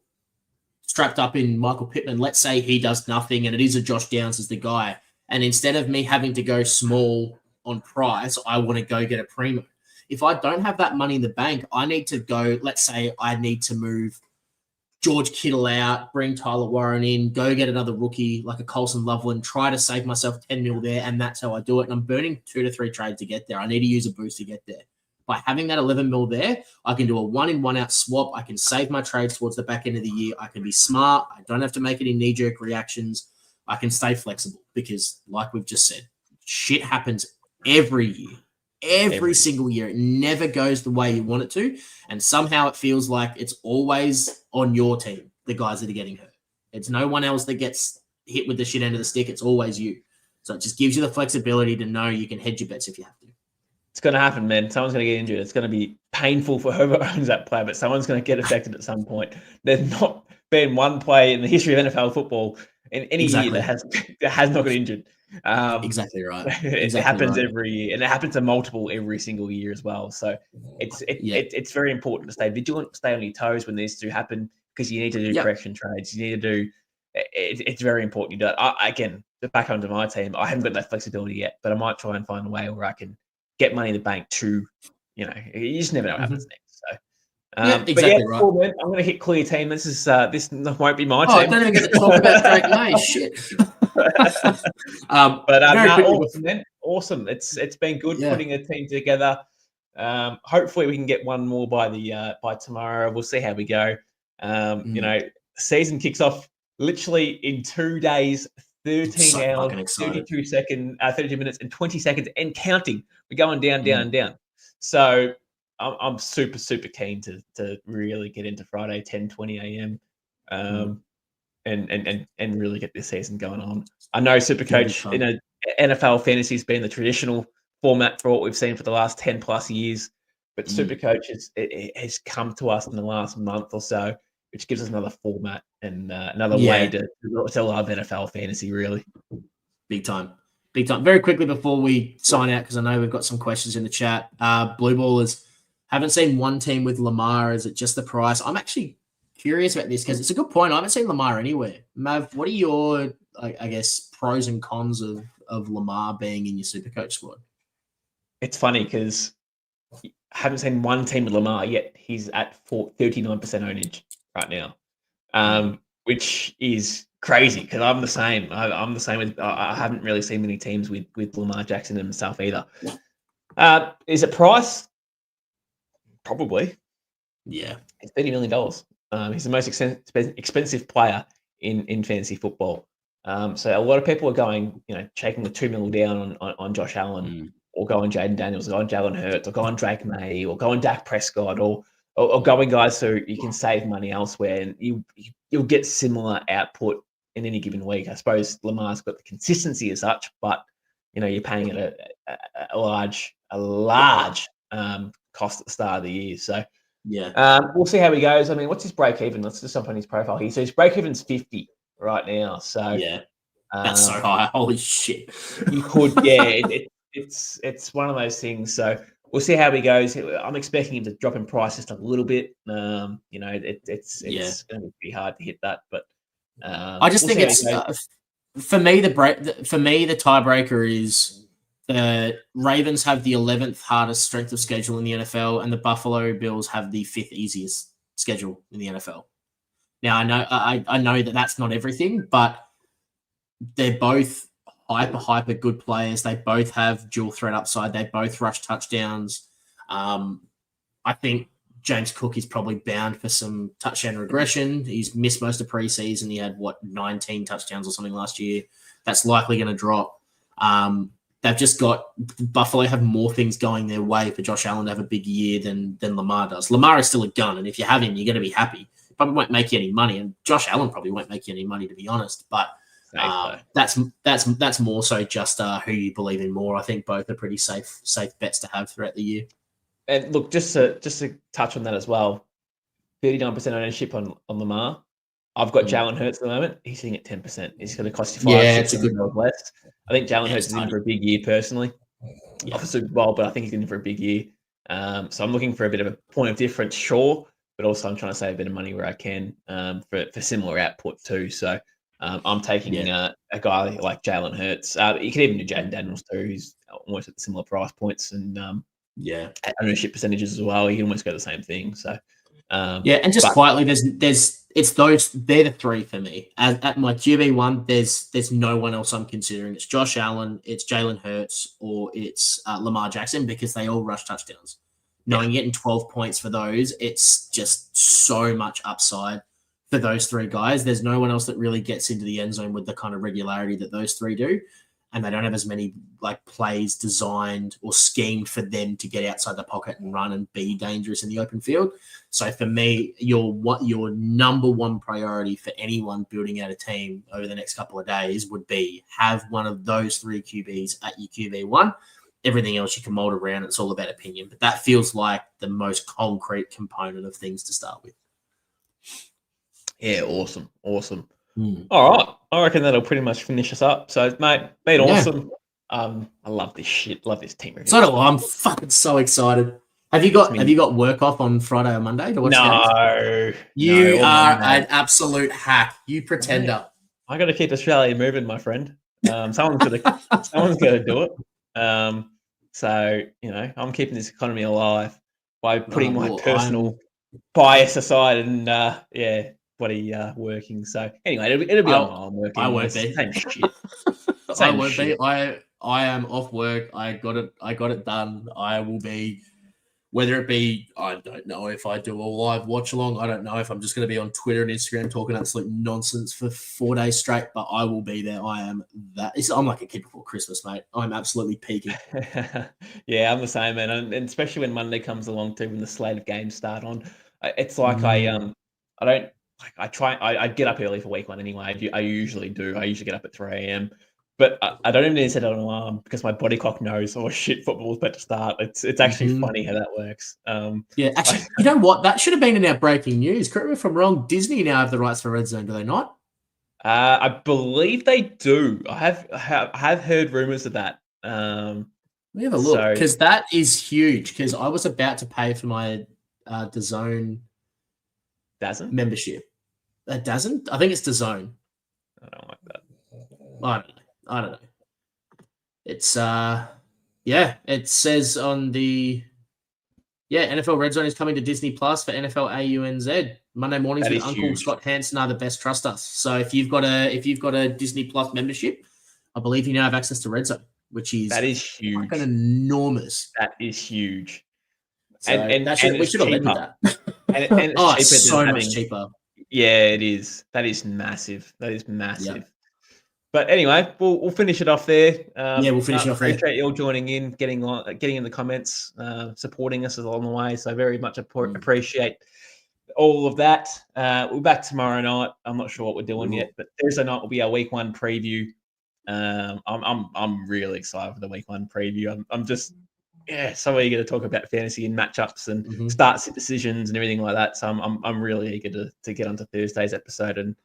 strapped up in Michael Pittman. Let's say he does nothing and it is a Josh Downs as the guy. And instead of me having to go small on price, I want to go get a primo. If I don't have that money in the bank, I need to go, let's say I need to move George Kittle out, bring Tyler Warren in, go get another rookie like a Colson Loveland, try to save myself 10 mil there, and that's how I do it. And I'm burning 2 to 3 trades to get there. I need to use a boost to get there. By having that 11 mil there, I can do a 1-in, 1-out swap. I can save my trades towards the back end of the year. I can be smart. I don't have to make any knee-jerk reactions. I can stay flexible because, like we've just said, shit happens every year. Every single year. It never goes the way you want it to. And somehow it feels like it's always on your team, the guys that are getting hurt. It's no one else that gets hit with the shit end of the stick. It's always you. So it just gives you the flexibility to know you can hedge your bets if you have to. It's going to happen, man. Someone's going to get injured. It's going to be painful for whoever owns that player, but someone's going to get affected at some point. There's not been one play in the history of NFL football in any year that has not got injured. Exactly right. It happens every year, and it happens to multiple every single year as well. So it's very important to stay vigilant, stay on your toes when these do happen, because you need to do correction trades. You need to do. It's very important you do it. Again, back onto my team, I haven't got that flexibility yet, but I might try and find a way where I can get money in the bank to, you just never know what happens next. So, exactly right. Cool, man. I'm going to hit clear team. This won't be my team. I don't even get to talk about Drake May. Shit. Awesome, man. Awesome. It's been good putting a team together. Hopefully we can get one more by tomorrow. We'll see how we go. The season kicks off literally in 2 days, 13 hours, 32 minutes, and 20 seconds, and counting. We're going down, down. So I'm super, super keen to really get into Friday, 10:20 a.m. And really get this season going on. I know SuperCoach, NFL fantasy has been the traditional format for what we've seen for the last 10 plus years, but SuperCoach has come to us in the last month or so, which gives us another format and another way to love NFL fantasy, really. Big time. Very quickly before we sign out, because I know we've got some questions in the chat. Blue Ballers, haven't seen one team with Lamar. Is it just the price? I'm actually curious about this because it's a good point. I haven't seen Lamar anywhere. Mav, what are your, I guess, pros and cons of Lamar being in your SuperCoach squad? It's funny because I haven't seen one team with Lamar yet. He's at 39% ownage right now, which is crazy because I'm the same. I'm the same with. I haven't really seen many teams with Lamar Jackson himself either. Is it price? Probably. Yeah, it's $30 million. He's the most expensive player in fantasy football. So a lot of people are going, taking the $2 million down on Josh Allen, or going Jaden Daniels, or going Jalen Hurts, or going Drake May, or going Dak Prescott, or going guys so you can save money elsewhere, and you'll get similar output in any given week. I suppose Lamar's got the consistency as such, but you're paying it a large cost at the start of the year. So we'll see how he goes. I mean, what's his break even? Let's just jump on his profile here. So his break even's 50 right now. So that's so high. Holy shit! You could, it's one of those things. So we'll see how he goes. I'm expecting him to drop in price just a little bit. It's going to be hard to hit that, but I just think it's for me the tiebreaker is the Ravens have the 11th hardest strength of schedule in the NFL, and the Buffalo Bills have the 5th easiest schedule in the NFL. Now I know that that's not everything, but they're both hyper good players. They both have dual threat upside. They both rush touchdowns. I think James Cook is probably bound for some touchdown regression. He's missed most of preseason. He had 19 touchdowns or something last year. That's likely going to drop. They've just got Buffalo have more things going their way for Josh Allen to have a big year than Lamar does. Lamar is still a gun, and if you have him, you're going to be happy. Probably won't make you any money, and Josh Allen probably won't make you any money, to be honest. But that's more so just who you believe in more. I think both are pretty safe bets to have throughout the year. And look, just to touch on that as well, 39% ownership on Lamar. I've got Jalen Hurts at the moment. He's sitting at 10%. He's going to cost you $5-6 million less. I think Jalen Hurts is in for a big year personally. Off a Super Bowl, but I think he's in for a big year. So I'm looking for a bit of a point of difference, sure, but also I'm trying to save a bit of money where I can for similar output too. So I'm taking a guy like Jalen Hurts. You can even do Jaden Daniels too, who's almost at the similar price points and at ownership percentages as well. You can almost go the same thing. So and just quietly, they're the three for me. At my QB1, there's no one else I'm considering. It's Josh Allen, it's Jalen Hurts, or it's Lamar Jackson, because they all rush touchdowns. Knowing getting 12 points for those, it's just so much upside for those three guys. There's no one else that really gets into the end zone with the kind of regularity that those three do. and they don't have as many like plays designed or schemed for them to get outside the pocket and run and be dangerous in the open field. So for me, your number one priority for anyone building out a team over the next couple of days would be have one of those 3 QBs at your QB1. Everything else you can mold around. It's all about opinion, but that feels like the most concrete component of things to start with. Yeah, awesome. All right, I reckon that'll pretty much finish us up. So, mate, been awesome. I love this shit. Love this team review. So do I. I'm fucking so excited. Have you got work off on Friday or Monday to watch games? You are an absolute hack. You pretender. I got to keep Australia moving, my friend. Someone's got to do it. So I'm keeping this economy alive by putting my personal bias aside and working. So anyway, it'll be on working. I won't be. Same shit. I won't be. I am off work. I got it done. I will be. Whether it be, I don't know if I do a live watch along. I don't know if I'm just going to be on Twitter and Instagram talking absolute nonsense for 4 days straight, but I will be there. I'm like a kid before Christmas, mate. I'm absolutely peaking. Yeah, I'm the same, man. And especially when Monday comes along too, when the slate of games start on, it's like I get up early for week 1 anyway. I usually do. I usually get up at 3 a.m. But I don't even need to set an alarm because my body clock knows, shit, football's about to start. It's actually funny how that works. Actually, you know what? That should have been in our breaking news. Correct me if I'm wrong. Disney now have the rights for Red Zone, do they not? I believe they do. I have heard rumors of that. Let me have a look because that is huge. Because I was about to pay for my DAZN membership. DAZN? I think it's DAZN. I don't like that. I don't know. It's it says on the NFL Red Zone is coming to Disney Plus for NFL AUNZ. Monday mornings with Uncle huge. Scott Hansen are the best. Trust us. So if you've got a Disney Plus membership, I believe you now have access to Red Zone, which is huge. Fucking enormous. That is huge. So we should have led with that. and it's so much cheaper. Yeah, it is. That is massive. Yep. But anyway, we'll finish it off there. We'll finish it off there. Appreciate you all joining in, getting in the comments, supporting us along the way. So very much appreciate all of that. We're back tomorrow night. I'm not sure what we're doing yet, but Thursday night will be our week 1 preview. I'm really excited for the week 1 preview. I'm just so eager to talk about fantasy and matchups and start sit decisions and everything like that. So I'm really eager to get onto Thursday's episode and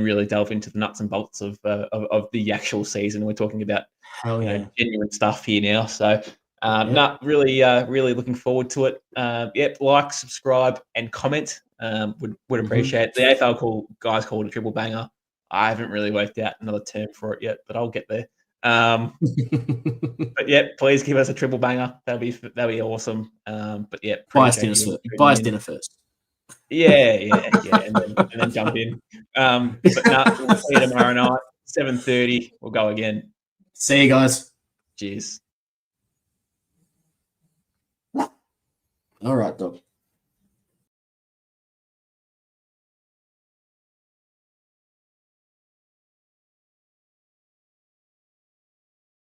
really delve into the nuts and bolts of the actual season. We're talking about genuine stuff here now. So really looking forward to it. Like, subscribe, and comment. Would appreciate it. The AFL guys called a triple banger. I haven't really worked out another term for it yet, but I'll get there. But please give us a triple banger. That'd be awesome. Buy us dinner first. Yeah, and then jump in. But we'll see you tomorrow night, 7:30. We'll go again. See you guys. Cheers. All right, dog.